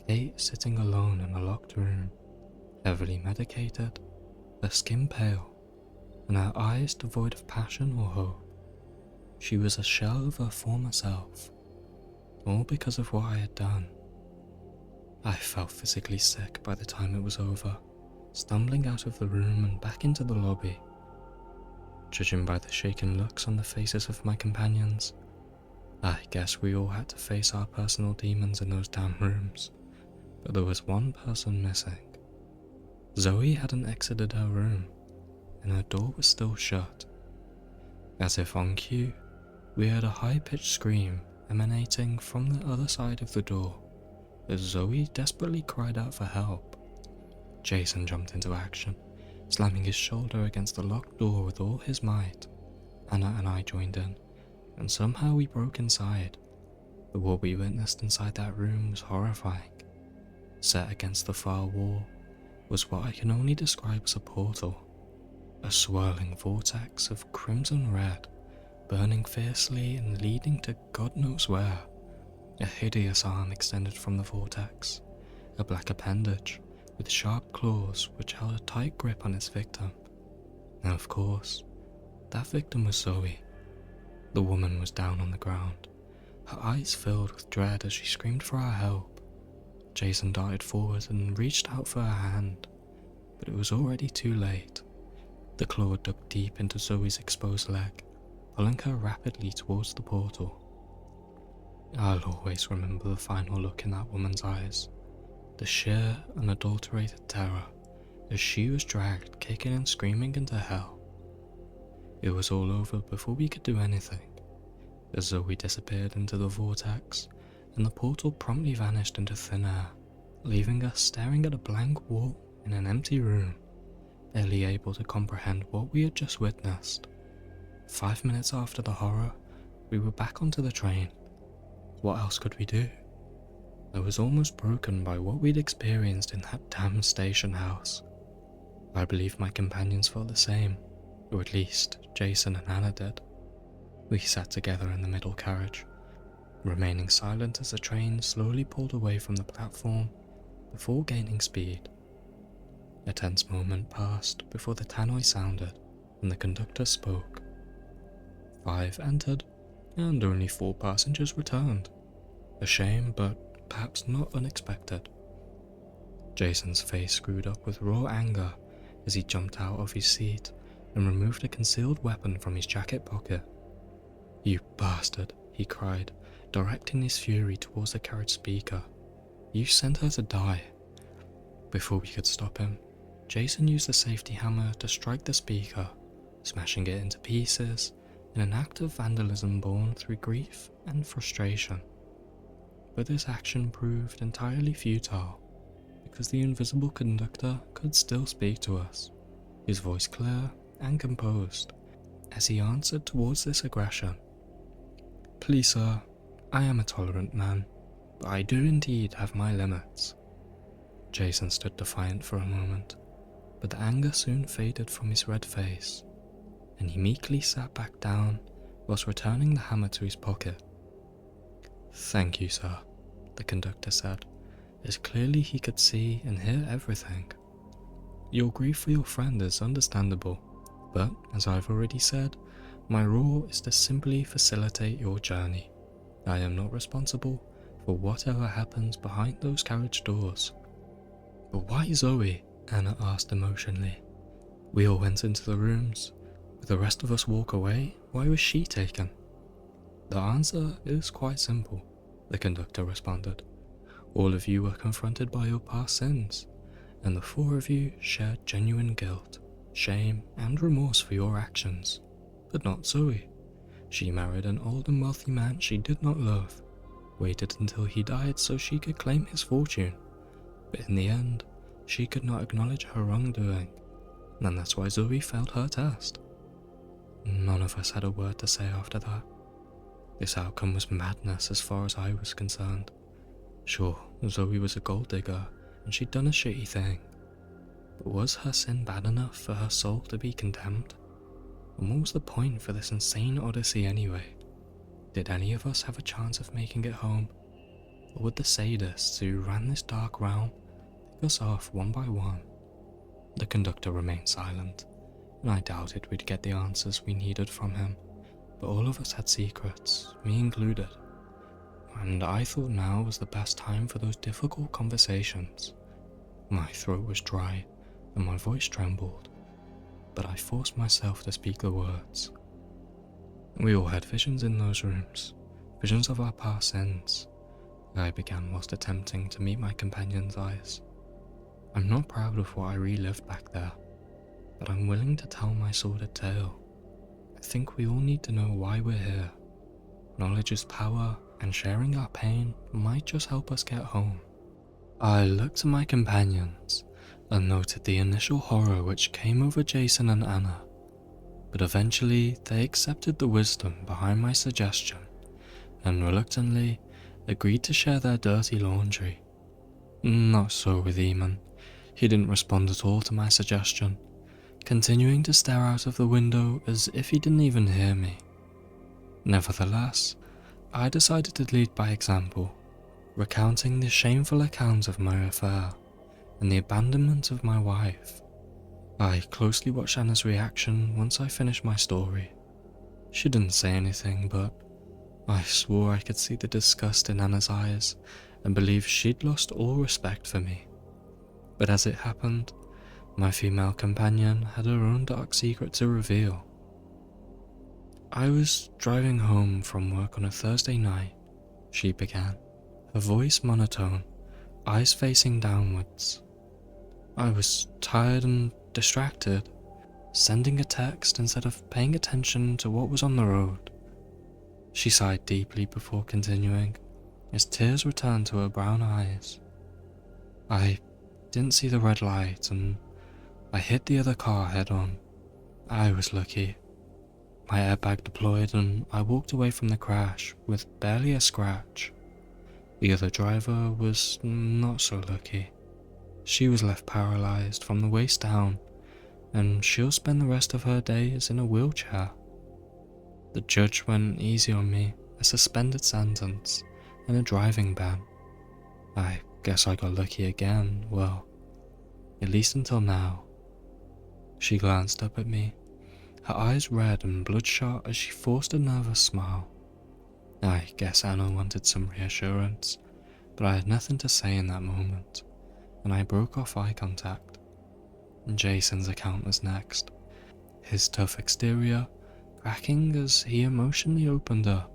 Kate sitting alone in a locked room, heavily medicated, her skin pale, and her eyes devoid of passion or hope. She was a shell of her former self, all because of what I had done. I felt physically sick by the time it was over, stumbling out of the room and back into the lobby. Judging by the shaken looks on the faces of my companions, I guess we all had to face our personal demons in those damn rooms, but there was one person missing. Zoe hadn't exited her room, and her door was still shut. As if on cue, we heard a high-pitched scream emanating from the other side of the door as Zoe desperately cried out for help. Jason jumped into action, slamming his shoulder against the locked door with all his might. Anna and I joined in, and somehow we broke inside, but what we witnessed inside that room was horrifying. Set against the far wall was what I can only describe as a portal, a swirling vortex of crimson red, burning fiercely and leading to God knows where. A hideous arm extended from the vortex, a black appendage with sharp claws which held a tight grip on its victim. And of course, that victim was Zoe. The woman was down on the ground, her eyes filled with dread as she screamed for our help. Jason darted forward and reached out for her hand, but it was already too late. The claw dug deep into Zoe's exposed leg, pulling her rapidly towards the portal. I'll always remember the final look in that woman's eyes, the sheer, unadulterated terror as she was dragged kicking and screaming into hell. It was all over before we could do anything, as Zoe disappeared into the vortex and the portal promptly vanished into thin air, leaving us staring at a blank wall in an empty room, barely able to comprehend what we had just witnessed. 5 minutes after the horror, we were back onto the train. What else could we do? I was almost broken by what we'd experienced in that damn station house. I believe my companions felt the same, or at least Jason and Anna did. We sat together in the middle carriage, remaining silent as the train slowly pulled away from the platform before gaining speed. A tense moment passed before the tannoy sounded and the conductor spoke. 5 entered, and only 4 passengers returned. A shame, but perhaps not unexpected. Jason's face screwed up with raw anger as he jumped out of his seat and removed a concealed weapon from his jacket pocket. "You bastard," he cried, directing his fury towards the carriage speaker. "You sent her to die." Before we could stop him, Jason used the safety hammer to strike the speaker, smashing it into pieces in an act of vandalism born through grief and frustration. But this action proved entirely futile, because the invisible conductor could still speak to us, his voice clear and composed, as he answered towards this aggression. "Please sir, I am a tolerant man, but I do indeed have my limits." Jason stood defiant for a moment, but the anger soon faded from his red face, and he meekly sat back down whilst returning the hammer to his pocket. "Thank you, sir," the conductor said, as clearly he could see and hear everything. "Your grief for your friend is understandable, but as I've already said, my role is to simply facilitate your journey. I am not responsible for whatever happens behind those carriage doors." "But why Zoe?" Anna asked emotionally. "We all went into the rooms. With the rest of us walk away, why was she taken?" "The answer is quite simple," the conductor responded. "All of you were confronted by your past sins, and the 4 of you shared genuine guilt, shame, and remorse for your actions. But not Zoe. She married an old and wealthy man she did not love, waited until he died so she could claim his fortune. But in the end, she could not acknowledge her wrongdoing, and that's why Zoe failed her test." None of us had a word to say after that. This outcome was madness as far as I was concerned. Sure, Zoe was a gold digger, and she'd done a shitty thing. But was her sin bad enough for her soul to be condemned? And what was the point for this insane odyssey anyway? Did any of us have a chance of making it home? Or would the sadists who ran this dark realm pick us off one by one? The conductor remained silent, and I doubted we'd get the answers we needed from him, but all of us had secrets, me included, and I thought now was the best time for those difficult conversations. My throat was dry, and my voice trembled, but I forced myself to speak the words. "We all had visions in those rooms, visions of our past sins, I began whilst attempting to meet my companion's eyes. I'm not proud of what I relived back there, but I'm willing to tell my sordid tale. I think we all need to know why we're here. Knowledge is power, and sharing our pain might just help us get home. I looked to my companions and noted the initial horror which came over Jason and Anna, but eventually they accepted the wisdom behind my suggestion and reluctantly agreed to share their dirty laundry. Not so with Eamon. He didn't respond at all to my suggestion, continuing to stare out of the window as if he didn't even hear me. Nevertheless, I decided to lead by example, recounting the shameful account of my affair and the abandonment of my wife. I closely watched Anna's reaction once I finished my story. She didn't say anything, but I swore I could see the disgust in Anna's eyes and believed she'd lost all respect for me. But as it happened, my female companion had her own dark secret to reveal. I was driving home from work on a Thursday night, she began, her voice monotone, eyes facing downwards. I was tired and distracted, sending a text instead of paying attention to what was on the road. She sighed deeply before continuing, as tears returned to her brown eyes. I didn't see the red light and I hit the other car head on. I was lucky. My airbag deployed and I walked away from the crash with barely a scratch. The other driver was not so lucky. She was left paralyzed from the waist down, and she'll spend the rest of her days in a wheelchair. The judge went easy on me, a suspended sentence and a driving ban. I guess I got lucky again, well, at least until now. She glanced up at me, her eyes red and bloodshot as she forced a nervous smile. I guess Anna wanted some reassurance, but I had nothing to say in that moment, and I broke off eye contact. Jason's account was next, his tough exterior cracking as he emotionally opened up.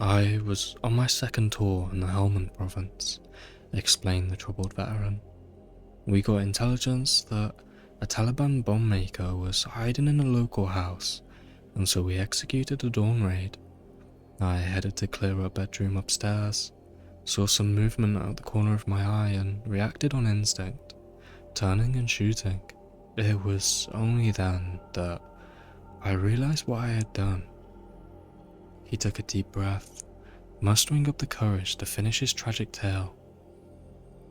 I was on my second tour in the Helmand province, explained the troubled veteran. We got intelligence that a Taliban bomb maker was hiding in a local house, and so we executed a dawn raid. I headed to clear a bedroom upstairs, saw some movement out the corner of my eye and reacted on instinct, turning and shooting. It was only then that I realized what I had done. He took a deep breath, mustering up the courage to finish his tragic tale.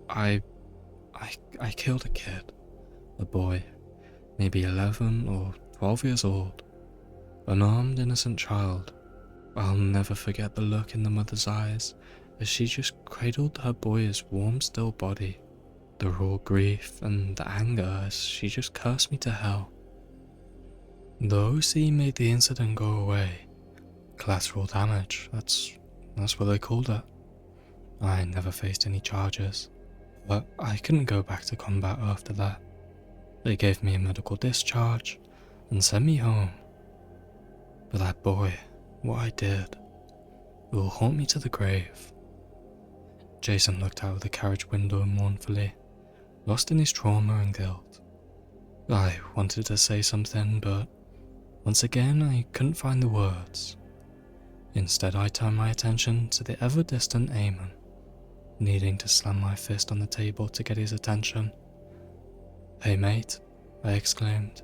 I killed a kid, a boy, maybe 11 or 12 years old, an armed innocent child. I'll never forget the look in the mother's eyes as she just cradled her boy's warm, still body, the raw grief and the anger as she just cursed me to hell. The OC made the incident go away. Collateral damage, that's what they called it. I never faced any charges, but I couldn't go back to combat after that. They gave me a medical discharge and sent me home. But that boy, what I did, it will haunt me to the grave. Jason looked out of the carriage window mournfully, lost in his trauma and guilt. I wanted to say something, but once again I couldn't find the words. Instead I turned my attention to the ever-distant Eamon, needing to slam my fist on the table to get his attention. "Hey mate," I exclaimed,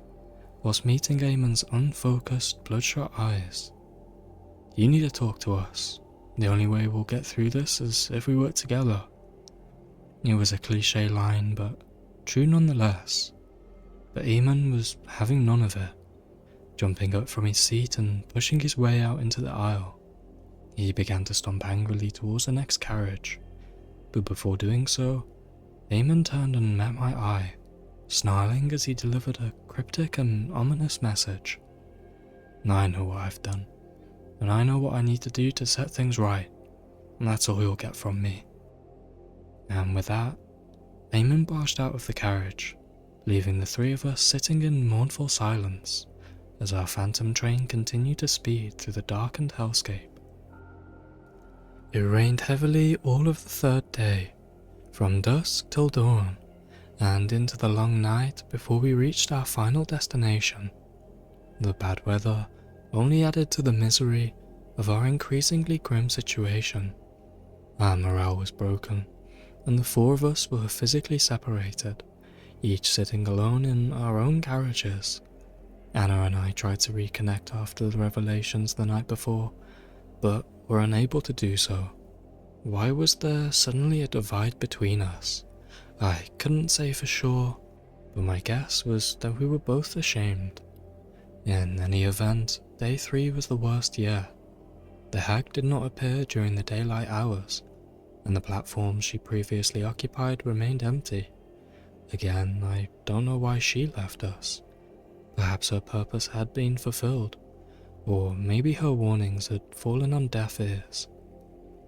whilst meeting Eamon's unfocused, bloodshot eyes. "You need to talk to us. The only way we'll get through this is if we work together." It was a cliché line, but true nonetheless. But Eamon was having none of it, jumping up from his seat and pushing his way out into the aisle. He began to stomp angrily towards the next carriage, but before doing so, Eamon turned and met my eye, snarling as he delivered a cryptic and ominous message. "I know what I've done, and I know what I need to do to set things right, and that's all you'll get from me." And with that, Eamon barged out of the carriage, leaving the three of us sitting in mournful silence as our phantom train continued to speed through the darkened hellscape. It rained heavily all of the third day, from dusk till dawn, and into the long night before we reached our final destination. The bad weather only added to the misery of our increasingly grim situation. Our morale was broken, and the four of us were physically separated, each sitting alone in our own carriages. Anna and I tried to reconnect after the revelations the night before, but were unable to do so. Why was there suddenly a divide between us? I couldn't say for sure, but my guess was that we were both ashamed. In any event, day 3 was the worst yet. The hag did not appear during the daylight hours, and the platform she previously occupied remained empty. Again, I don't know why she left us. Perhaps her purpose had been fulfilled, or maybe her warnings had fallen on deaf ears.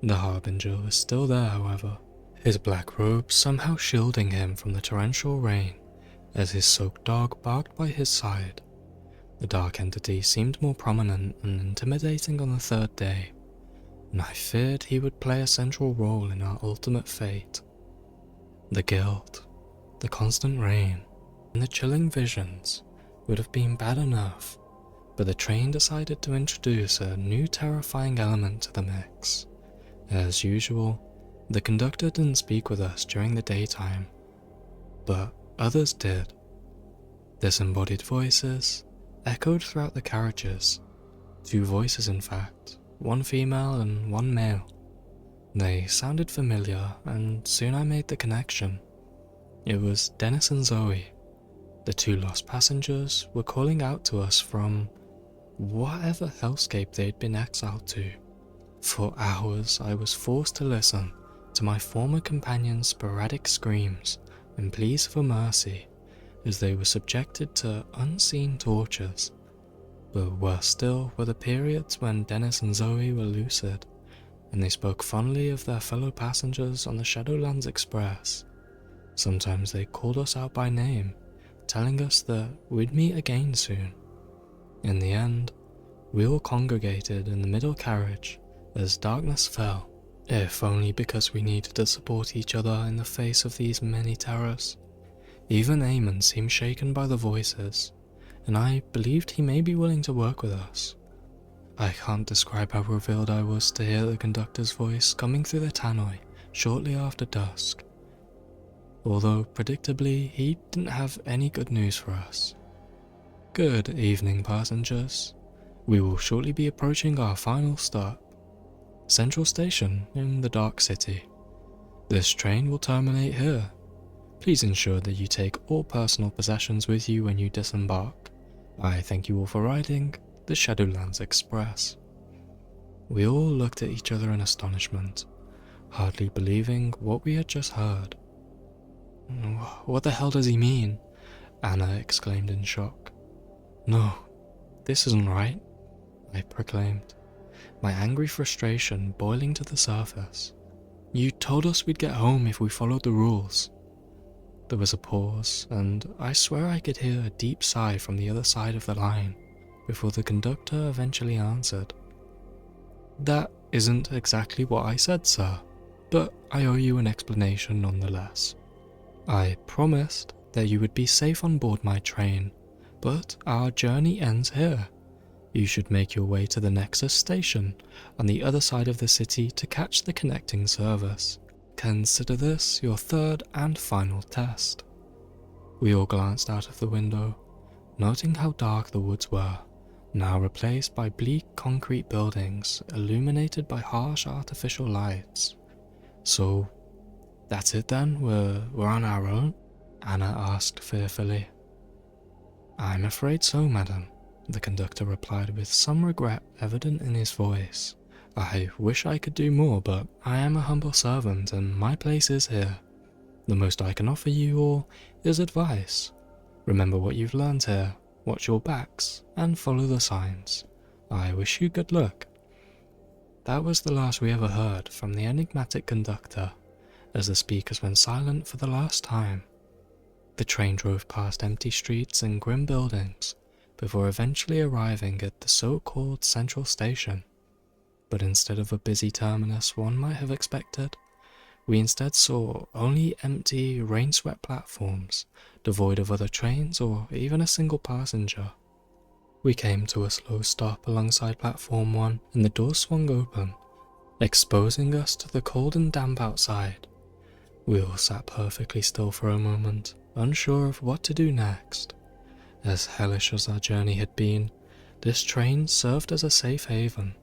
The Harbinger was still there, however, his black robe somehow shielding him from the torrential rain as his soaked dog barked by his side. The dark entity seemed more prominent and intimidating on the third day, and I feared he would play a central role in our ultimate fate. The guilt, the constant rain, and the chilling visions would have been bad enough, but the train decided to introduce a new terrifying element to the mix. As usual, the conductor didn't speak with us during the daytime, but others did. Disembodied voices echoed throughout the carriages. 2 voices in fact, one female and one male. They sounded familiar, and soon I made the connection. It was Dennis and Zoe. The 2 lost passengers were calling out to us from whatever hellscape they'd been exiled to. For hours I was forced to listen to my former companion's sporadic screams and pleas for mercy as they were subjected to unseen tortures. But worse still were the periods when Dennis and Zoe were lucid, and they spoke fondly of their fellow passengers on the Shadowlands Express. Sometimes they called us out by name, telling us that we'd meet again soon. In the end, we all congregated in the middle carriage as darkness fell, if only because we needed to support each other in the face of these many terrors. Even Eamon seemed shaken by the voices, and I believed he may be willing to work with us. I can't describe how revealed I was to hear the conductor's voice coming through the tannoy shortly after dusk, although predictably he didn't have any good news for us. Good evening, passengers. We will shortly be approaching our final stop, Central Station in the Dark City. This train will terminate here. Please ensure that you take all personal possessions with you when you disembark. I thank you all for riding the Shadowlands Express. We all looked at each other in astonishment, hardly believing what we had just heard. "What the hell does he mean?" Anna exclaimed in shock. "No, this isn't right," I proclaimed, my angry frustration boiling to the surface. "You told us we'd get home if we followed the rules." There was a pause, and I swear I could hear a deep sigh from the other side of the line before the conductor eventually answered. "That isn't exactly what I said, sir, but I owe you an explanation nonetheless. I promised that you would be safe on board my train, but our journey ends here. You should make your way to the Nexus station on the other side of the city to catch the connecting service. Consider this your third and final test." We all glanced out of the window, noting how dark the woods were, now replaced by bleak concrete buildings illuminated by harsh artificial lights. "So, that's it then? We're on our own?" Anna asked fearfully. "I'm afraid so, madam," the conductor replied with some regret evident in his voice. "I wish I could do more, but I am a humble servant and my place is here. The most I can offer you all is advice. Remember what you've learned here, watch your backs, and follow the signs. I wish you good luck." That was the last we ever heard from the enigmatic conductor, as the speakers went silent for the last time. The train drove past empty streets and grim buildings before eventually arriving at the so-called Central Station. But instead of a busy terminus one might have expected, we instead saw only empty, rain-swept platforms, devoid of other trains or even a single passenger. We came to a slow stop alongside platform 1 and the door swung open, exposing us to the cold and damp outside. We all sat perfectly still for a moment, unsure of what to do next. As hellish as our journey had been, this train served as a safe haven,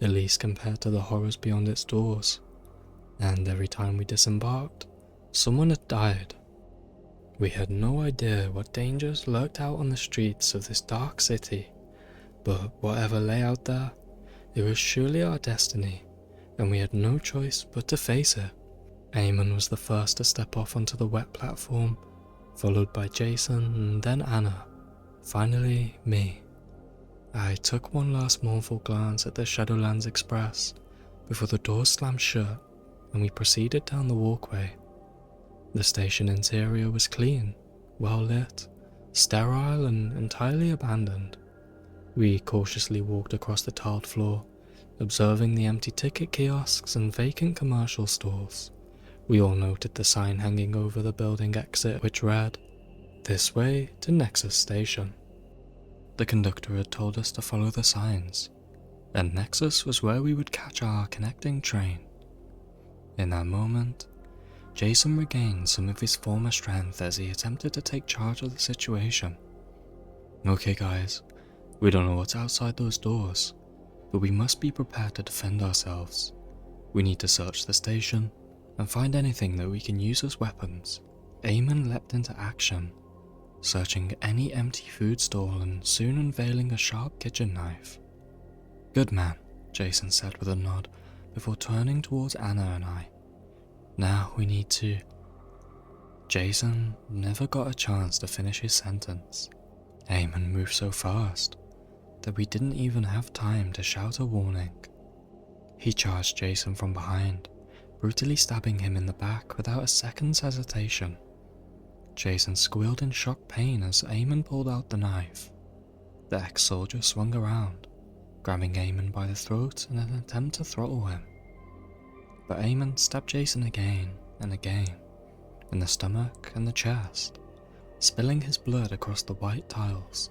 at least compared to the horrors beyond its doors. And every time we disembarked, someone had died. We had no idea what dangers lurked out on the streets of this dark city, but whatever lay out there, it was surely our destiny, and we had no choice but to face it. Eamon was the first to step off onto the wet platform, followed by Jason and then Anna, finally me. I took one last mournful glance at the Shadowlands Express before the doors slammed shut and we proceeded down the walkway. The station interior was clean, well lit, sterile and entirely abandoned. We cautiously walked across the tiled floor, observing the empty ticket kiosks and vacant commercial stalls. We all noted the sign hanging over the building exit which read, "This way to Nexus Station." The conductor had told us to follow the signs, and Nexus was where we would catch our connecting train. In that moment, Jason regained some of his former strength as he attempted to take charge of the situation. "Okay guys, we don't know what's outside those doors, but we must be prepared to defend ourselves. We need to search the station and find anything that we can use as weapons." Eamon leapt into action, searching any empty food stall and soon unveiling a sharp kitchen knife. "Good man," Jason said with a nod before turning towards Anna and I. "Now we need to..." Jason never got a chance to finish his sentence. Eamon moved so fast that we didn't even have time to shout a warning. He charged Jason from behind, brutally stabbing him in the back without a second's hesitation. Jason squealed in shocked pain as Eamon pulled out the knife. The ex-soldier swung around, grabbing Eamon by the throat in an attempt to throttle him. But Eamon stabbed Jason again and again, in the stomach and the chest, spilling his blood across the white tiles.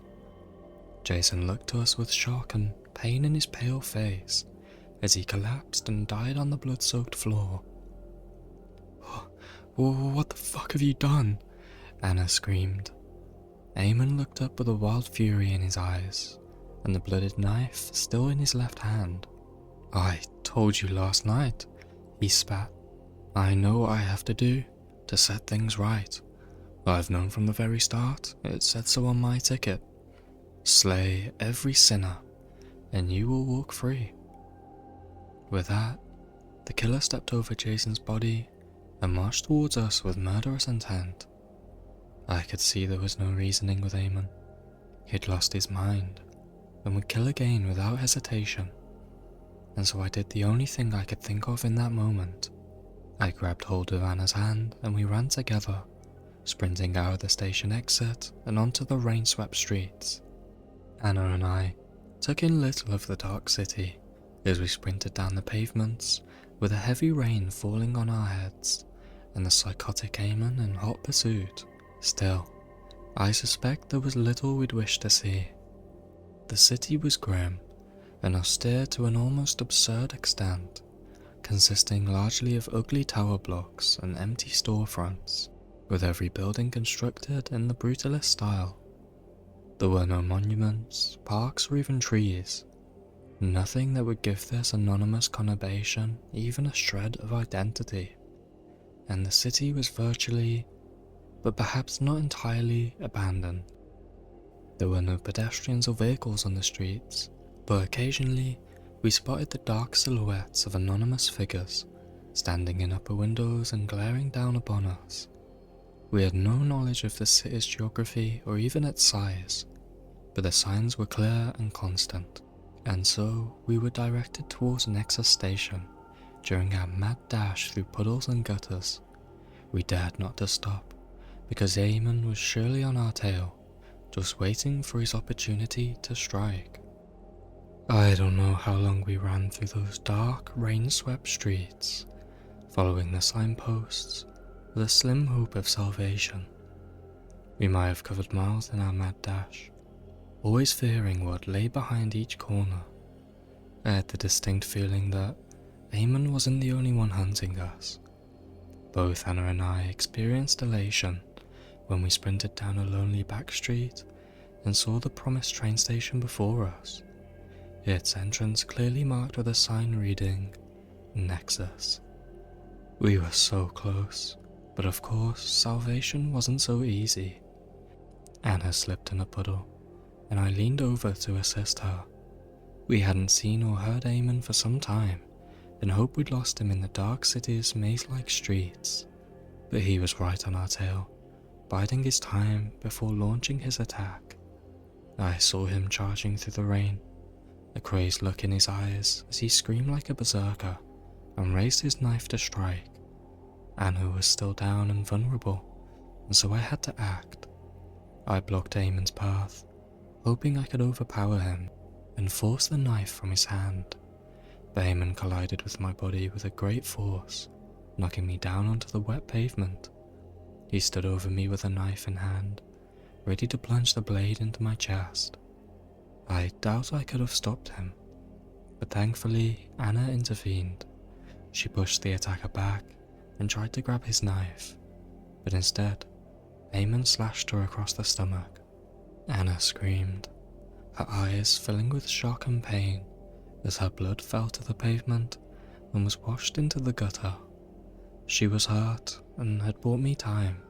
Jason looked to us with shock and pain in his pale face as he collapsed and died on the blood-soaked floor. "What the fuck have you done?" Anna screamed. Eamon looked up with a wild fury in his eyes, and the blooded knife still in his left hand. "I told you last night," he spat. "I know what I have to do to set things right. I've known from the very start, it said so on my ticket. Slay every sinner, and you will walk free." With that, the killer stepped over Jason's body and marched towards us with murderous intent. I could see there was no reasoning with Eamon. He'd lost his mind, and would kill again without hesitation. And so I did the only thing I could think of in that moment. I grabbed hold of Anna's hand and we ran together, sprinting out of the station exit and onto the rain-swept streets. Anna and I took in little of the dark city as we sprinted down the pavements with a heavy rain falling on our heads and the psychotic Eamon in hot pursuit. Still, I suspect there was little we'd wish to see. The city was grim and austere to an almost absurd extent, consisting largely of ugly tower blocks and empty storefronts, with every building constructed in the brutalist style. There were no monuments, parks or even trees, nothing that would give this anonymous conurbation even a shred of identity, and the city was virtually, but perhaps not entirely, abandoned. There were no pedestrians or vehicles on the streets, but occasionally we spotted the dark silhouettes of anonymous figures standing in upper windows and glaring down upon us. We had no knowledge of the city's geography or even its size, but the signs were clear and constant, and so we were directed towards Nexus Station during our mad dash through puddles and gutters. We dared not to stop, because Eamon was surely on our tail, just waiting for his opportunity to strike. I don't know how long we ran through those dark, rain-swept streets, following the signposts with a slim hope of salvation. We might have covered miles in our mad dash, always fearing what lay behind each corner. I had the distinct feeling that Eamon wasn't the only one hunting us. Both Anna and I experienced elation when we sprinted down a lonely back street and saw the promised train station before us, its entrance clearly marked with a sign reading Nexus. We were so close, but of course salvation wasn't so easy. Anna slipped in a puddle, and I leaned over to assist her. We hadn't seen or heard Eamon for some time, and hoped we'd lost him in the dark city's maze-like streets. But he was right on our tail, biding his time before launching his attack. I saw him charging through the rain, a crazed look in his eyes as he screamed like a berserker and raised his knife to strike. Anna was still down and vulnerable, and so I had to act. I blocked Eamon's path, hoping I could overpower him and force the knife from his hand. But Eamon collided with my body with a great force, knocking me down onto the wet pavement. He stood over me with a knife in hand, ready to plunge the blade into my chest. I doubt I could have stopped him, but thankfully Anna intervened. She pushed the attacker back and tried to grab his knife, but instead, Eamon slashed her across the stomach. Anna screamed, her eyes filling with shock and pain as her blood fell to the pavement and was washed into the gutter. She was hurt and had bought me time.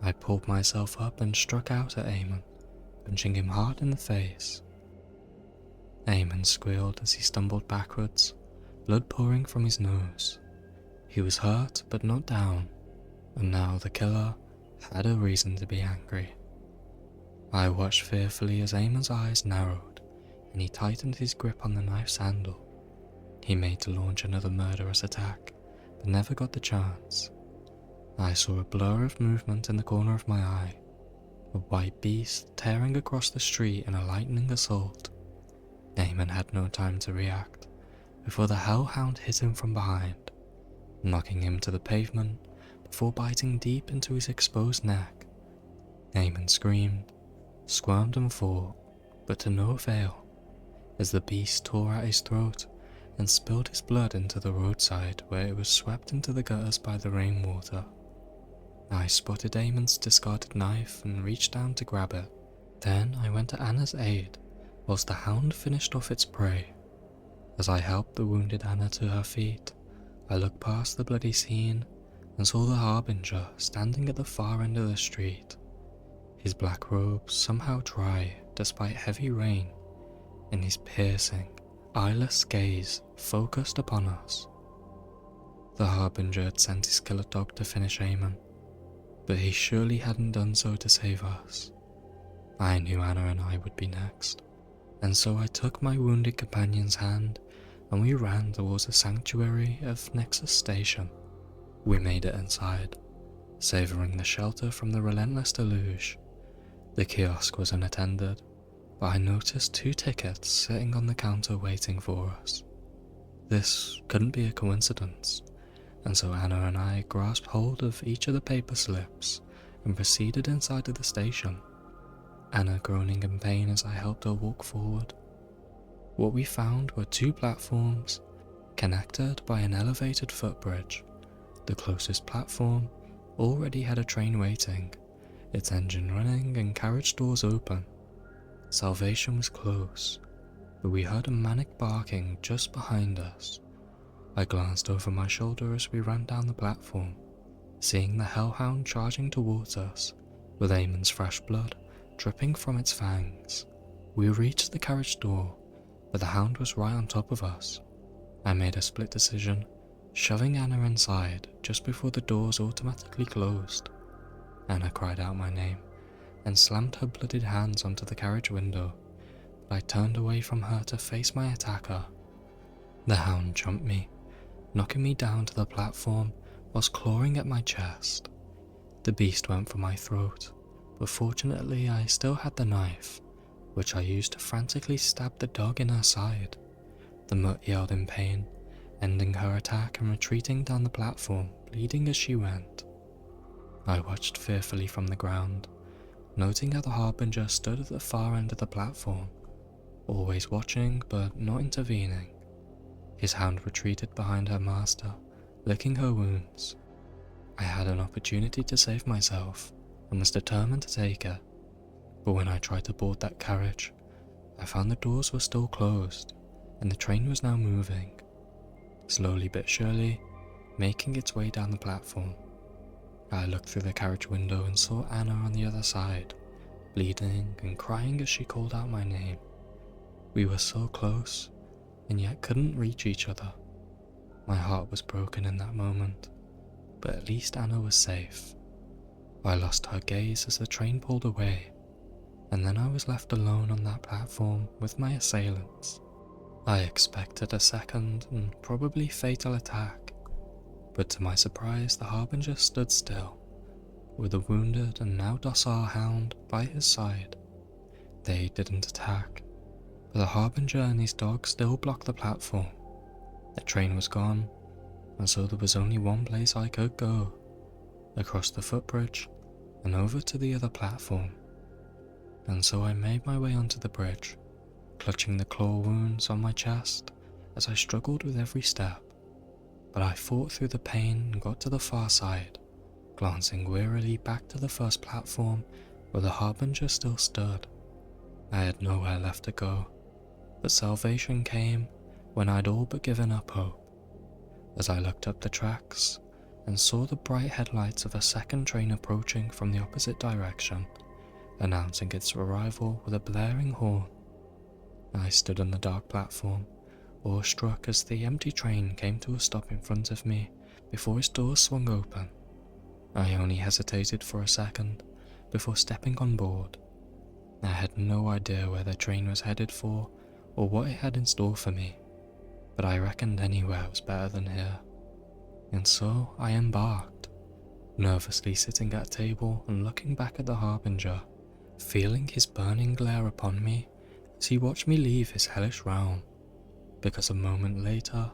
I pulled myself up and struck out at Eamon, punching him hard in the face. Eamon squealed as he stumbled backwards, blood pouring from his nose. He was hurt but not down, and now the killer had a reason to be angry. I watched fearfully as Eamon's eyes narrowed and he tightened his grip on the knife's handle. He made to launch another murderous attack, but never got the chance. I saw a blur of movement in the corner of my eye, a white beast tearing across the street in a lightning assault. Eamon had no time to react before the hellhound hit him from behind, knocking him to the pavement before biting deep into his exposed neck. Eamon screamed, squirmed and fought, but to no avail, as the beast tore at his throat and spilled his blood into the roadside where it was swept into the gutters by the rainwater. I spotted Eamon's discarded knife and reached down to grab it. Then I went to Anna's aid whilst the hound finished off its prey. As I helped the wounded Anna to her feet, I looked past the bloody scene and saw the Harbinger standing at the far end of the street, his black robes somehow dry despite heavy rain, and his piercing, eyeless gaze focused upon us. The Harbinger had sent his killer dog to finish Eamon, but he surely hadn't done so to save us. I knew Anna and I would be next, and so I took my wounded companion's hand and we ran towards the sanctuary of Nexus Station. We made it inside, savouring the shelter from the relentless deluge. The kiosk was unattended, but I noticed 2 tickets sitting on the counter waiting for us. This couldn't be a coincidence, and so Anna and I grasped hold of each of the paper slips and proceeded inside of the station, Anna groaning in pain as I helped her walk forward. What we found were 2 platforms connected by an elevated footbridge. The closest platform already had a train waiting, its engine running and carriage doors open. Salvation was close, but we heard a manic barking just behind us. I glanced over my shoulder as we ran down the platform, seeing the hellhound charging towards us, with Eamon's fresh blood dripping from its fangs. We reached the carriage door, but the hound was right on top of us. I made a split decision, shoving Anna inside just before the doors automatically closed. Anna cried out my name and slammed her blooded hands onto the carriage window, but I turned away from her to face my attacker. The hound jumped me, knocking me down to the platform whilst clawing at my chest. The beast went for my throat, but fortunately I still had the knife, which I used to frantically stab the dog in her side. The mutt yelled in pain, ending her attack and retreating down the platform, bleeding as she went. I watched fearfully from the ground, noting how the Harbinger stood at the far end of the platform, always watching but not intervening. His hound retreated behind her master, licking her wounds. I had an opportunity to save myself and was determined to take it, but when I tried to board that carriage, I found the doors were still closed and the train was now moving, slowly but surely, making its way down the platform. I looked through the carriage window and saw Anna on the other side, bleeding and crying as she called out my name. We were so close, and yet couldn't reach each other. My heart was broken in that moment, but at least Anna was safe. I lost her gaze as the train pulled away, and then I was left alone on that platform with my assailants. I expected a second and probably fatal attack, but to my surprise the Harbinger stood still, with a wounded and now docile hound by his side. They didn't attack, but the Harbinger and his dog still blocked the platform. The train was gone, and so there was only one place I could go, across the footbridge and over to the other platform. And so I made my way onto the bridge, clutching the claw wounds on my chest as I struggled with every step. But I fought through the pain and got to the far side, glancing wearily back to the first platform where the Harbinger still stood. I had nowhere left to go, but salvation came when I'd all but given up hope. As I looked up the tracks and saw the bright headlights of a second train approaching from the opposite direction, announcing its arrival with a blaring horn. I stood on the dark platform, awestruck as the empty train came to a stop in front of me before its doors swung open. I only hesitated for a second before stepping on board. I had no idea where the train was headed for or what it had in store for me, but I reckoned anywhere was better than here. And so I embarked, nervously sitting at a table and looking back at the Harbinger, feeling his burning glare upon me as he watched me leave his hellish realm, because a moment later,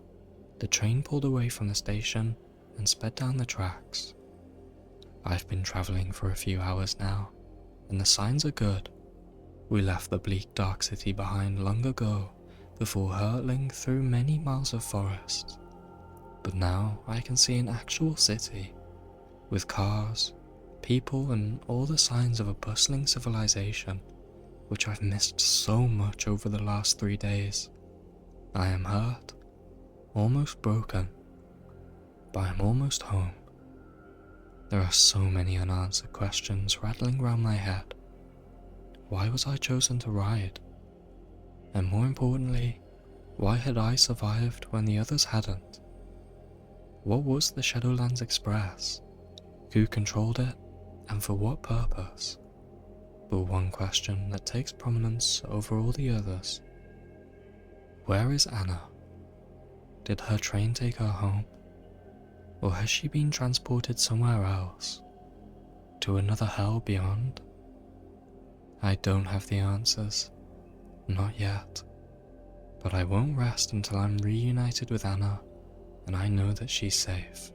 the train pulled away from the station and sped down the tracks. I've been travelling for a few hours now, and the signs are good. We left the bleak dark city behind long ago, before hurtling through many miles of forest. But now I can see an actual city, with cars, people and all the signs of a bustling civilization, which I've missed so much over the last 3 days. I am hurt, almost broken, but I'm almost home. There are so many unanswered questions rattling round my head. Why was I chosen to ride? And more importantly, why had I survived when the others hadn't? What was the Shadowlands Express? Who controlled it, and for what purpose? But one question that takes prominence over all the others. Where is Anna? Did her train take her home? Or has she been transported somewhere else? To another hell beyond? I don't have the answers. Not yet. But I won't rest until I'm reunited with Anna and I know that she's safe.